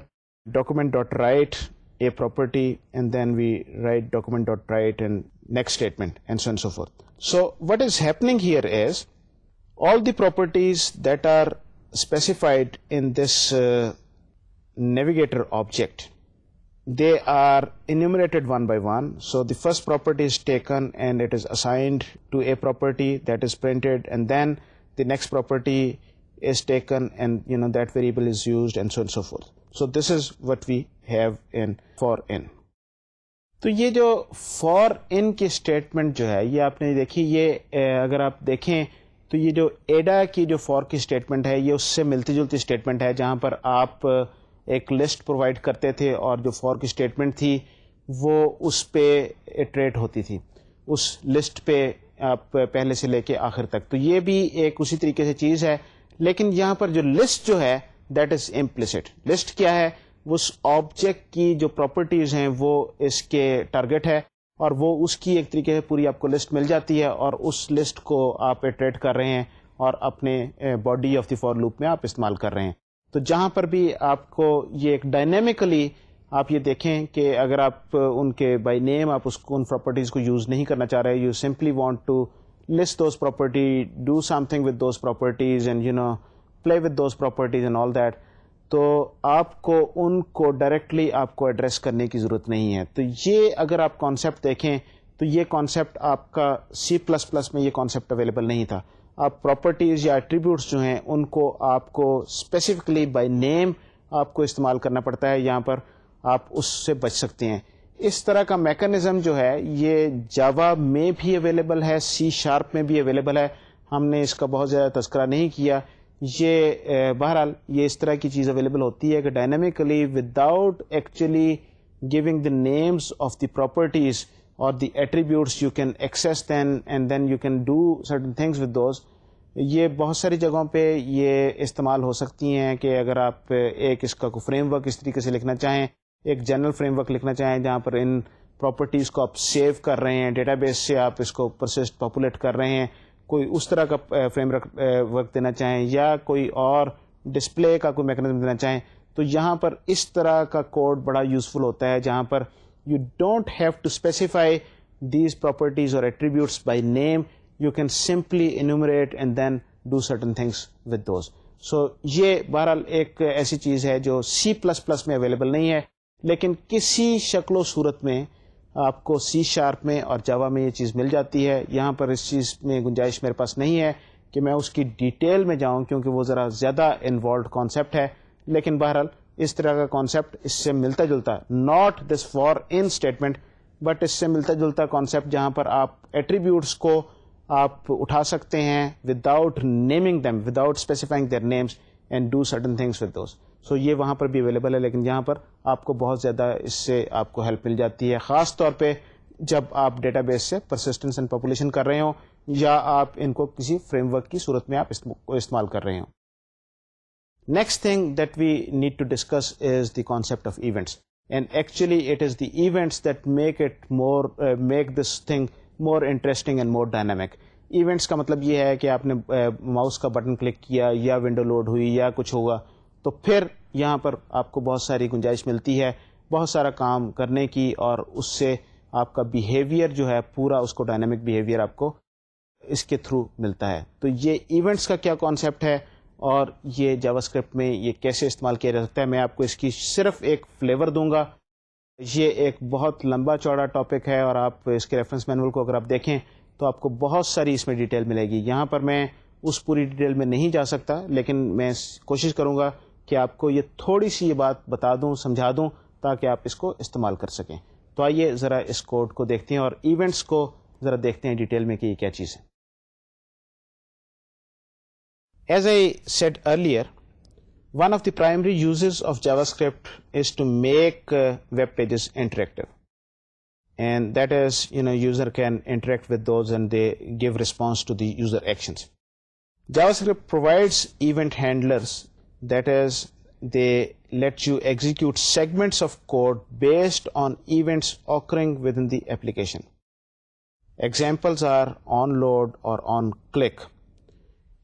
document.write a property, and then we write document.write and next statement, and so on and so forth. So what is happening here is all the properties that are specified in this navigator object, they are enumerated one by one. So the first property is taken and it is assigned to a property that is printed, and then the next property is taken and that variable is used, and so on and so forth. So this is what we have in for in. تو یہ جو for in کی اسٹیٹمنٹ جو ہے یہ آپ نے دیکھی, یہ اگر آپ دیکھیں تو یہ جو ایڈا کی جو فور کی اسٹیٹمنٹ ہے یہ اس سے ملتی جلتی اسٹیٹمنٹ ہے, جہاں پر آپ ایک لسٹ پرووائڈ کرتے تھے اور جو فور کی اسٹیٹمنٹ تھی وہ اس پہ اٹریٹ ہوتی تھی, اس لسٹ پہ آپ پہلے سے لے کے آخر تک. تو یہ بھی ایک اسی طریقے سے چیز ہے, لیکن یہاں پر جو لسٹ جو ہے دیٹ از امپلیسٹ. لسٹ کیا ہے؟ اس آبجیکٹ کی جو پراپرٹیز ہیں وہ اس کے ٹارگٹ ہے, اور وہ اس کی ایک طریقے سے پوری آپ کو لسٹ مل جاتی ہے, اور اس لسٹ کو آپ اٹریٹ کر رہے ہیں اور اپنے body of the for loop میں آپ استعمال کر رہے ہیں. تو جہاں پر بھی آپ کو یہ ایک ڈائنامکلی آپ یہ دیکھیں کہ اگر آپ ان کے بائی نیم آپ اس کو ان پراپرٹیز کو یوز نہیں کرنا چاہ رہے, you simply want to list those property, do something with those properties and play with those properties and all that, تو آپ کو ان کو ڈائریکٹلی آپ کو ایڈریس کرنے کی ضرورت نہیں ہے. تو یہ اگر آپ کانسیپٹ دیکھیں تو یہ کانسیپٹ آپ کا C++ میں یہ کانسیپٹ اویلیبل نہیں تھا. آپ پراپرٹیز یا ایٹریبیوٹس جو ہیں ان کو آپ کو اسپیسیفکلی بائی نیم آپ کو استعمال کرنا پڑتا ہے, یہاں پر آپ اس سے بچ سکتے ہیں. اس طرح کا میکانزم جو ہے یہ جاوا میں بھی اویلیبل ہے, C# میں بھی اویلیبل ہے. ہم نے اس کا بہت زیادہ تذکرہ نہیں کیا. یہ بہرحال یہ اس طرح کی چیز اویلیبل ہوتی ہے کہ dynamically without actually giving the names of the properties اور the attributes you can access then and then you can do certain things with those. یہ بہت ساری جگہوں پہ یہ استعمال ہو سکتی ہیں کہ اگر آپ ایک اس کا کوئی فریم ورک اس طریقے سے لکھنا چاہیں, ایک جنرل فریم ورک لکھنا چاہیں جہاں پر ان پراپرٹیز کو آپ سیو کر رہے ہیں, ڈیٹا بیس سے آپ اس کو پرسسٹ پاپولیٹ کر رہے ہیں, کوئی اس طرح کا فریم ورک دینا چاہیں یا کوئی اور ڈسپلے کا کوئی میکانزم دینا چاہیں, تو یہاں پر اس طرح کا کوڈ بڑا یوزفل ہوتا ہے جہاں پر you don't have to specify these properties اور attributes by name, you can simply enumerate and then do certain things with those. So یہ بہرحال ایک ایسی چیز ہے جو C++ میں اویلیبل نہیں ہے, لیکن کسی شکل و صورت میں آپ کو C# میں اور جاوا میں یہ چیز مل جاتی ہے. یہاں پر اس چیز میں گنجائش میرے پاس نہیں ہے کہ میں اس کی ڈیٹیل میں جاؤں کیونکہ وہ ذرا زیادہ انوالوڈ کانسیپٹ ہے, لیکن بہرحال اس طرح کا کانسیپٹ اس سے ملتا جلتا, not this for in statement but اس سے ملتا جلتا کانسیپٹ جہاں پر آپ ایٹریبیوٹس کو آپ اٹھا سکتے ہیں without naming them, without specifying their names and do certain things with those. So یہ وہاں پر بھی اویلیبل ہے, لیکن یہاں پر آپ کو بہت زیادہ اس سے آپ کو ہیلپ مل جاتی ہے, خاص طور پہ جب آپ ڈیٹا بیس سے پرسسٹنس اینڈ پاپولیشن کر رہے ہوں یا آپ ان کو کسی فریم ورک کی صورت میں آپ استعمال کر رہے ہوں. Next thing that we need to discuss is the concept of events, and actually it is the events that make this thing more interesting and more dynamic. Events کا مطلب یہ ہے کہ آپ نے ماؤس کا بٹن کلک کیا یا ونڈو لوڈ ہوئی یا کچھ ہوگا تو پھر یہاں پر آپ کو بہت ساری گنجائش ملتی ہے بہت سارا کام کرنے کی, اور اس سے آپ کا بیہیویئر جو ہے پورا اس کو ڈائنامک بیہیویئر آپ کو اس کے تھرو ملتا ہے. تو یہ ایونٹس کا کیا کانسیپٹ ہے اور یہ جاوا اسکرپٹ میں یہ کیسے استعمال کیا جا سکتا ہے. میں آپ کو اس کی صرف ایک فلیور دوں گا. یہ ایک بہت لمبا چوڑا ٹاپک ہے اور آپ اس کے ریفرنس مینول کو اگر آپ دیکھیں تو آپ کو بہت ساری اس میں ڈیٹیل ملے گی. یہاں پر میں اس پوری ڈیٹیل میں نہیں جا سکتا, لیکن میں کوشش کروں گا کہ آپ کو یہ تھوڑی سی یہ بات بتا دوں, سمجھا دوں, تاکہ آپ اس کو استعمال کر سکیں. تو آئیے ذرا اس کوڈ کو دیکھتے ہیں اور ایونٹس کو ذرا دیکھتے ہیں ڈیٹیل میں کہ یہ کیا چیز ہے. As I said earlier, one of the primary uses of JavaScript is to make web pages interactive. And that is, user can interact with those and they give response to the user actions. JavaScript provides event handlers, that is, they let you execute segments of code based on events occurring within the application. Examples are onload or onClick.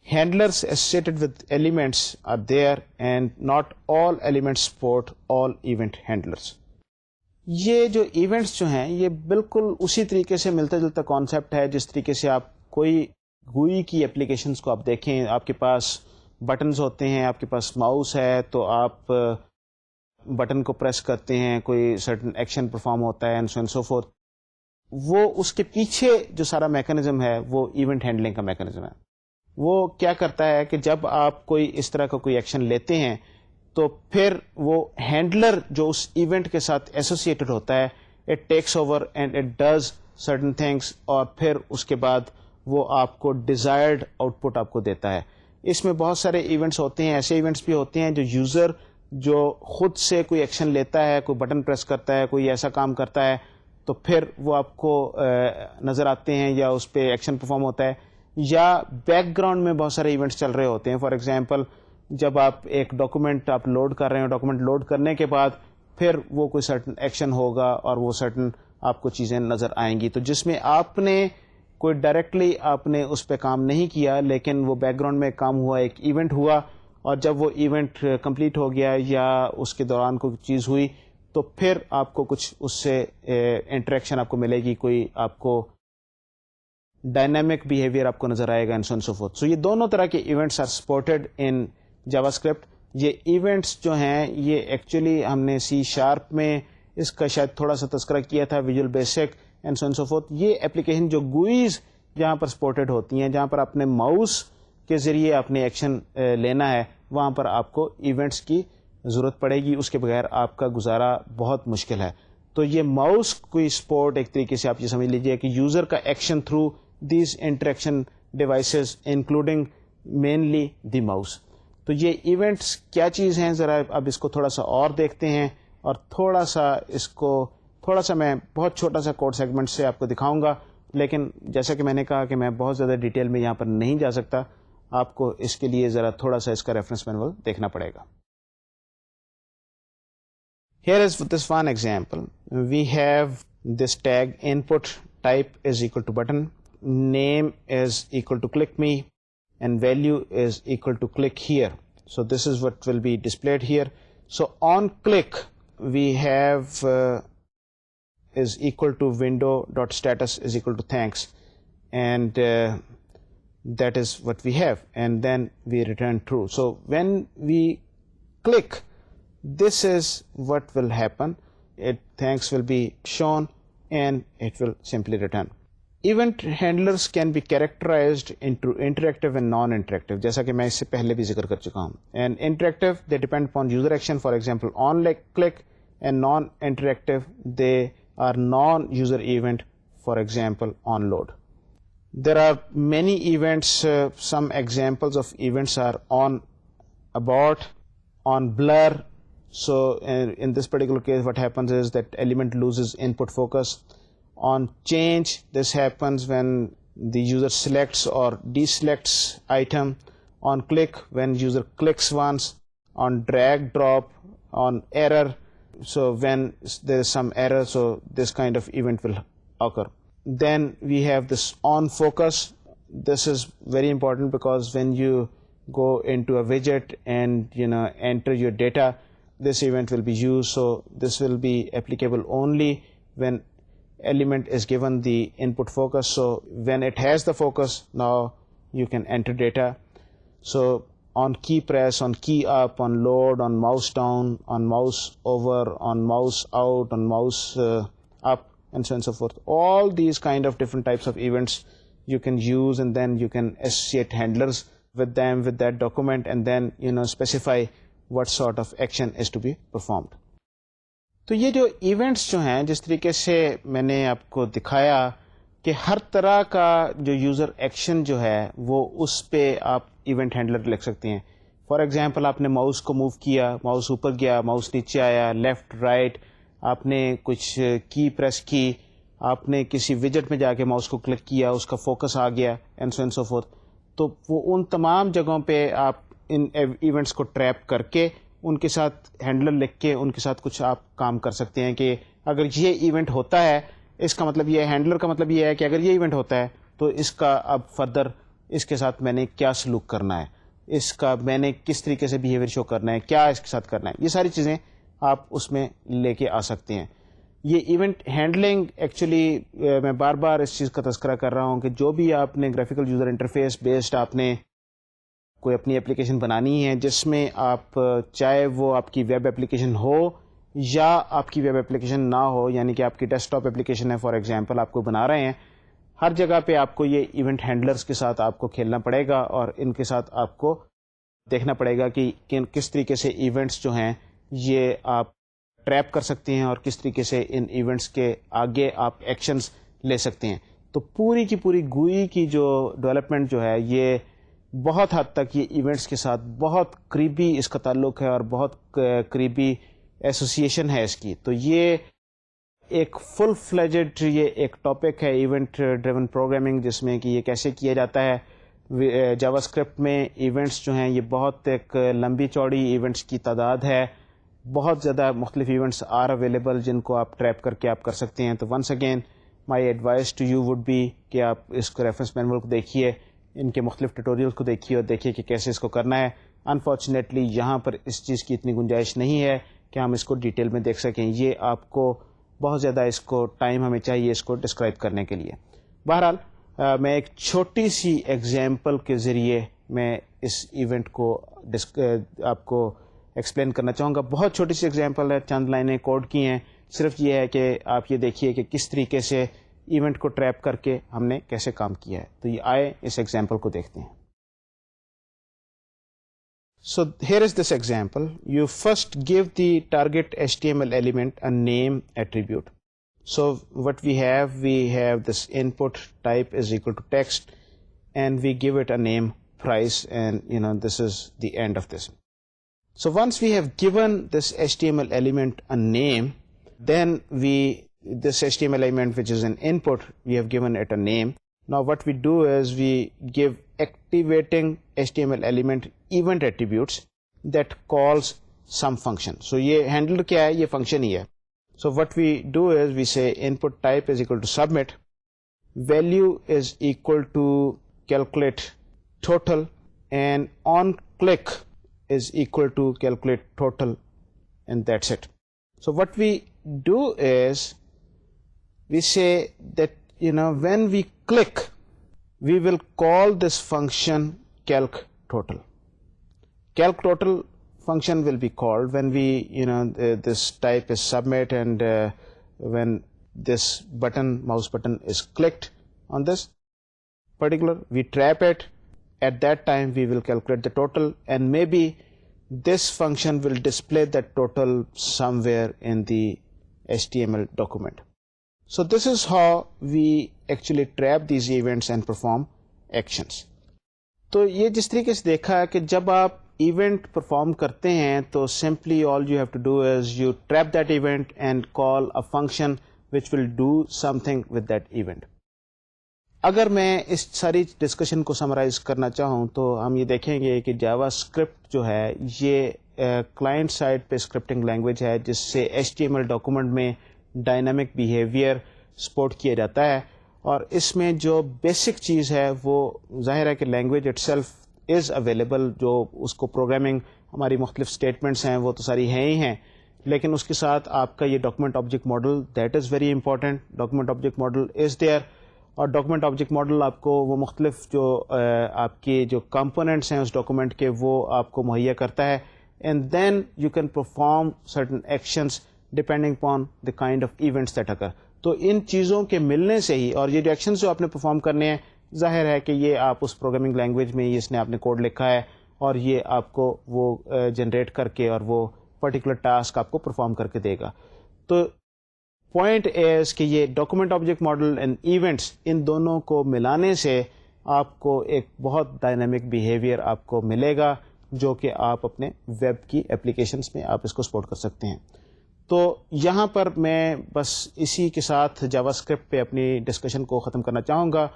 Handlers associated with elements are there and not all elements support all event handlers. یہ جو ایونٹس جو ہیں یہ بالکل اسی طریقے سے ملتا جلتا کانسیپٹ ہے جس طریقے سے آپ کوئی گوئی کی اپلیکیشنس کو آپ دیکھیں. آپ کے پاس بٹنز ہوتے ہیں, آپ کے پاس ماؤس ہے, تو آپ بٹن کو پریس کرتے ہیں, کوئی سرٹن ایکشن پرفارم ہوتا ہے and so and so fourth. وہ اس کے پیچھے جو سارا میکانزم ہے وہ ایونٹ ہینڈلنگ کا میکانزم ہے. وہ کیا کرتا ہے کہ جب آپ کوئی اس طرح کا کوئی ایکشن لیتے ہیں تو پھر وہ ہینڈلر جو اس ایونٹ کے ساتھ ایسوسیٹڈ ہوتا ہے, it takes over and it does certain things, اور پھر اس کے بعد وہ آپ کو ڈیزائرڈ آؤٹ پٹ آپ کو دیتا ہے. اس میں بہت سارے ایونٹس ہوتے ہیں, ایسے ایونٹس بھی ہوتے ہیں جو یوزر جو خود سے کوئی ایکشن لیتا ہے, کوئی بٹن پریس کرتا ہے, کوئی ایسا کام کرتا ہے, تو پھر وہ آپ کو نظر آتے ہیں یا اس پہ ایکشن پرفارم ہوتا ہے, یا بیک گراؤنڈ میں بہت سارے ایونٹس چل رہے ہوتے ہیں. فار ایگزامپل, جب آپ ایک ڈاکومنٹ آپ لوڈ کر رہے ہیں, ڈاکومنٹ لوڈ کرنے کے بعد پھر وہ کوئی سرٹن ایکشن ہوگا اور وہ سرٹن آپ کو چیزیں نظر آئیں گی, تو جس میں آپ نے کوئی ڈائریکٹلی آپ نے اس پہ کام نہیں کیا, لیکن وہ بیک گراؤنڈ میں کام ہوا, ایک ایونٹ ہوا, اور جب وہ ایونٹ کمپلیٹ ہو گیا یا اس کے دوران کوئی چیز ہوئی تو پھر آپ کو کچھ اس سے انٹریکشن آپ کو ملے گی, کوئی آپ کو ڈائنامک بیہیویئر آپ کو نظر آئے گا, and so and so forth. So یہ دونوں طرح کے ایونٹس آر سپورٹڈ ان جاوا اسکرپٹ. یہ ایونٹس جو ہیں یہ ایکچولی ہم نے C# میں اس کا شاید تھوڑا سا تذکرہ کیا تھا, visual basic and so and so fourth. یہ اپلیکیشن جو گوئیز جہاں پر سپورٹڈ ہوتی ہیں, جہاں پر اپنے ماؤس کے ذریعے اپنے ایکشن لینا ہے, وہاں پر آپ کو ایونٹس کی ضرورت پڑے گی, اس کے بغیر آپ کا گزارا بہت مشکل ہے. تو یہ ماؤس کوئی سپورٹ ایک طریقے سے آپ یہ سمجھ لیجیے کہ یوزر کا action through these interaction devices including mainly the mouse. تو یہ ایونٹس کیا چیز ہیں, ذرا اب اس کو تھوڑا سا اور دیکھتے ہیں, اور تھوڑا سا میں بہت چھوٹا سا کوڈ سیگمنٹ سے آپ کو دکھاؤں گا, لیکن جیسا کہ میں نے کہا کہ میں بہت زیادہ ڈیٹیل میں یہاں پر نہیں جا سکتا, آپ کو اس کے لیے ذرا تھوڑا سا اس کا ریفرنس مینول دیکھنا پڑے گا. Here is this one example. We have this tag input type is equal to button, name is equal to click me, and value is equal to click here. So this is what will be displayed here. So on click we have is equal to window.status is equal to thanks, and that is what we have, and then we return true. So when we click, this is what will happen. Thanks will be shown and it will simply return. Event handlers can be characterized into interactive and non-interactive, جیسا کہ میں اس سے پہلے بھی ذکر کر چکا ہوں. And interactive, they depend upon user action. For example, on click, and non-interactive, they are non-user event. For example, on load. There are many events. Some examples of events are on abort, on blur. So in this particular case, what happens is that element loses input focus. On change, this happens when the user selects or deselects item. On click, when user clicks once. On drag drop, on error, so when there is some error, so this kind of event will occur. Then we have this on focus. This is very important because when you go into a widget and enter your data, this event will be used. So this will be applicable only when element is given the input focus. So when it has the focus, now you can enter data. So on key press, on key up, on load, on mouse down, on mouse over, on mouse out, on mouse up, and so on and so forth. All these kind of different types of events you can use, and then you can associate handlers with them, with that document, and then specify what sort of action is to be performed. تو یہ جو ایونٹس جو ہیں جس طریقے سے میں نے آپ کو دکھایا کہ ہر طرح کا جو یوزر ایکشن جو ہے وہ اس پہ آپ ایونٹ ہینڈلر لکھ سکتے ہیں. فار ایگزامپل آپ نے ماؤس کو موو کیا, ماؤس اوپر گیا, ماؤس نیچے آیا, لیفٹ رائٹ, آپ نے کچھ کی پریس کی, آپ نے کسی ویجٹ میں جا کے ماؤس کو کلک کیا, اس کا فوکس آ گیا, and so and so fourth. تو وہ ان تمام جگہوں پہ آپ ان ایونٹس کو ٹریپ کر کے ان کے ساتھ ہینڈلر لکھ کے ان کے ساتھ کچھ آپ کام کر سکتے ہیں کہ اگر یہ ایونٹ ہوتا ہے اس کا مطلب یہ ہے, ہینڈلر کا مطلب یہ ہے کہ اگر یہ ایونٹ ہوتا ہے تو اس کا اب فردر اس کے ساتھ میں نے کیا سلوک کرنا ہے, اس کا میں نے کس طریقے سے بیہیویئر شو کرنا ہے, کیا اس کے ساتھ کرنا ہے. یہ ساری چیزیں آپ اس میں لے کے آ سکتے ہیں. یہ ایونٹ ہینڈلنگ ایکچولی میں بار بار اس چیز کا تذکرہ کر رہا ہوں کہ جو بھی آپ نے گرافیکل یوزر انٹرفیس بیسڈ آپ نے کوئی اپنی اپلیکیشن بنانی ہے جس میں آپ چاہے وہ آپ کی ویب اپلیکیشن ہو یا آپ کی ویب اپلیکیشن نہ ہو, یعنی کہ آپ کی ڈیسک ٹاپ اپلیکیشن ہے فار ایگزامپل, آپ کو بنا رہے ہیں, ہر جگہ پہ آپ کو یہ ایونٹ ہینڈلرز کے ساتھ آپ کو کھیلنا پڑے گا اور ان کے ساتھ آپ کو دیکھنا پڑے گا کہ کس طریقے سے ایونٹس جو ہیں یہ آپ ٹریپ کر سکتے ہیں اور کس طریقے سے ان ایونٹس کے آگے آپ ایکشنز لے سکتے ہیں. تو پوری کی پوری گوئی کی جو ڈیولپمنٹ جو ہے یہ بہت حد تک یہ ایونٹس کے ساتھ بہت قریبی اس کا تعلق ہے اور بہت قریبی ایسوسیشن ہے اس کی. تو یہ ایک فل فلیجڈ یہ ایک ٹاپک ہے ایونٹ ڈریون پروگرامنگ, جس میں کہ یہ کیسے کیا جاتا ہے. جاوا اسکرپٹ میں ایونٹس جو ہیں یہ بہت ایک لمبی چوڑی ایونٹس کی تعداد ہے, بہت زیادہ مختلف ایونٹس آر اویلیبل جن کو آپ ٹریپ کر کے آپ کر سکتے ہیں. تو once again my advice to you would be کہ آپ اس کو ریفرنس مینول کو دیکھیے, ان کے مختلف ٹیوٹوریلس کو دیکھیے اور دیکھیے کہ کیسے اس کو کرنا ہے. انفارچونیٹلی یہاں پر اس چیز کی اتنی گنجائش نہیں ہے کہ ہم اس کو ڈیٹیل میں دیکھ سکیں, یہ آپ کو بہت زیادہ اس کو ٹائم ہمیں چاہیے اس کو ڈسکرائب کرنے کے لیے. بہرحال میں ایک چھوٹی سی ایگزامپل کے ذریعے میں اس ایونٹ کو آپ کو ایکسپلین کرنا چاہوں گا. بہت چھوٹی سی ایگزامپل ہے, چند لائنیں کوڈ کی ہیں, صرف یہ ہے کہ آپ یہ دیکھیے کہ کس طریقے سے ایونٹ کو ٹریپ کر کے ہم نے کیسے کام کیا ہے. تو یہ آئے اس ایگزامپل کو دیکھتے ہیں. So here is this example. You first give the target HTML element a name attribute. So what we have this input type is equal to text, and we give it a name price, and this is the end of this. So once we have given this HTML element a name, then this HTML element which is an input, we have given it a name. Now what we do is we give activating HTML element event attributes that calls some function. So یہ handler کیا ہے, یہ function ہی ہے. So what we do is we say input type is equal to submit, value is equal to calculate total, and on click is equal to calculate total, and that's it. So what we do is we say that when we click, we will call this function calc total. Calc total function will be called when we this type is submit, and when this mouse button is clicked on this particular, we trap it. At that time we will calculate the total, and maybe this function will display that total somewhere in the HTML document. So this is how we actually trap these events and perform actions. تو یہ جس طریقے سے دیکھا ہے کہ جب آپ ایونٹ پرفارم کرتے ہیں تو simply all you have to do is you trap that event and call a function which will do something with that event. اگر میں اس ساری ڈسکشن کو سمرائز کرنا چاہوں تو ہم یہ دیکھیں گے کہ جاوا اسکرپٹ جو ہے یہ کلائنٹ سائڈ پہ اسکرپٹنگ لینگویج ہے جس سے HTML ڈاکومنٹ میں ڈائنامک بیہیویئر سپورٹ کیا جاتا ہے, اور اس میں جو بیسک چیز ہے وہ ظاہر ہے کہ language it self is available, جو اس کو پروگرامنگ ہماری مختلف اسٹیٹمنٹس ہیں وہ تو ساری ہیں ہی ہیں, لیکن اس کے ساتھ آپ کا یہ document object model that is very important. Document object model is there, اور ڈاکومنٹ آبجیکٹ ماڈل آپ کو وہ مختلف جو آپ کے جو کمپوننٹس ہیں اس ڈاکومنٹ کے وہ آپ کو مہیا کرتا ہے. And then you can perform certain actions depending upon the kind of events that occur. تو ان چیزوں کے ملنے سے ہی, اور یہ جو ایکشنز جو آپ نے پرفارم کرنے ہیں, ظاہر ہے کہ یہ آپ اس پروگرامنگ لینگویج میں اس نے آپ نے کوڈ لکھا ہے اور یہ آپ کو وہ جنریٹ کر کے اور وہ پرٹیکولر ٹاسک آپ کو پرفارم کر کے دے گا. تو پوائنٹ از کہ یہ document object model and events in دونوں کو ملانے سے آپ کو ایک بہت ڈائنامک بیہیویئر آپ کو ملے گا جو کہ آپ اپنے ویب کی اپلیکیشنس میں آپ اس کو سپورٹ کر سکتے ہیں. تو یہاں پر میں بس اسی کے ساتھ جاوا اسکرپٹ پہ اپنی ڈسکشن کو ختم کرنا چاہوں گا.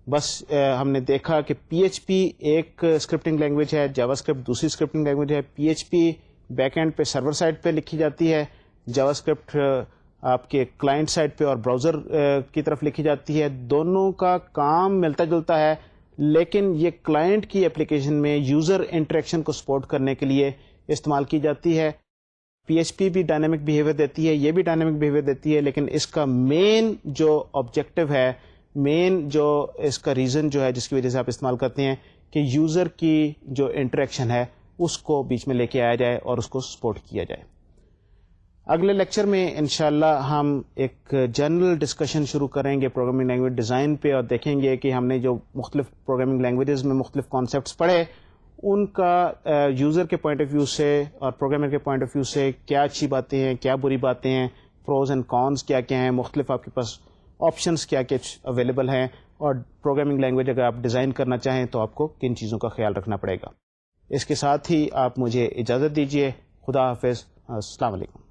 بس ہم نے دیکھا کہ پی ایچ پی ایک اسکرپٹنگ لینگویج ہے, جاوا اسکرپٹ دوسری اسکرپٹنگ لینگویج ہے. P H P back end پہ سرور سائڈ پہ لکھی جاتی ہے, جاوا اسکرپٹ آپ کے کلائنٹ سائڈ پہ اور براؤزر کی طرف لکھی جاتی ہے. دونوں کا کام ملتا جلتا ہے, لیکن یہ کلائنٹ کی اپلیکیشن میں یوزر انٹریکشن کو سپورٹ کرنے کے لیے استعمال کی جاتی ہے. پی ایچ پی بھی ڈائنامک بیہیویئر دیتی ہے, یہ بھی ڈائنامک بیہیویئر دیتی ہے, لیکن اس کا مین جو آبجیکٹو ہے, مین جو اس کا ریزن جو ہے جس کی وجہ سے آپ استعمال کرتے ہیں کہ یوزر کی جو انٹریکشن ہے اس کو بیچ میں لے کے آیا جائے اور اس کو سپورٹ کیا جائے. اگلے لیکچر میں انشاءاللہ ہم ایک جنرل ڈسکشن شروع کریں گے پروگرامنگ لینگویج ڈیزائن پہ, اور دیکھیں گے کہ ہم نے جو مختلف پروگرامنگ لینگویجز میں مختلف کانسیپٹس پڑھے ان کا یوزر کے پوائنٹ آف ویو سے اور پروگرامر کے پوائنٹ آف ویو سے کیا اچھی باتیں ہیں, کیا بری باتیں ہیں, پروز اینڈ کونس کیا کیا ہیں, مختلف آپ کے پاس آپشنس کیا کیا اویلیبل ہیں, اور پروگرامنگ لینگویج اگر آپ ڈیزائن کرنا چاہیں تو آپ کو کن چیزوں کا خیال رکھنا پڑے گا. اس کے ساتھ ہی آپ مجھے اجازت دیجیے. خدا حافظ. السلام علیکم.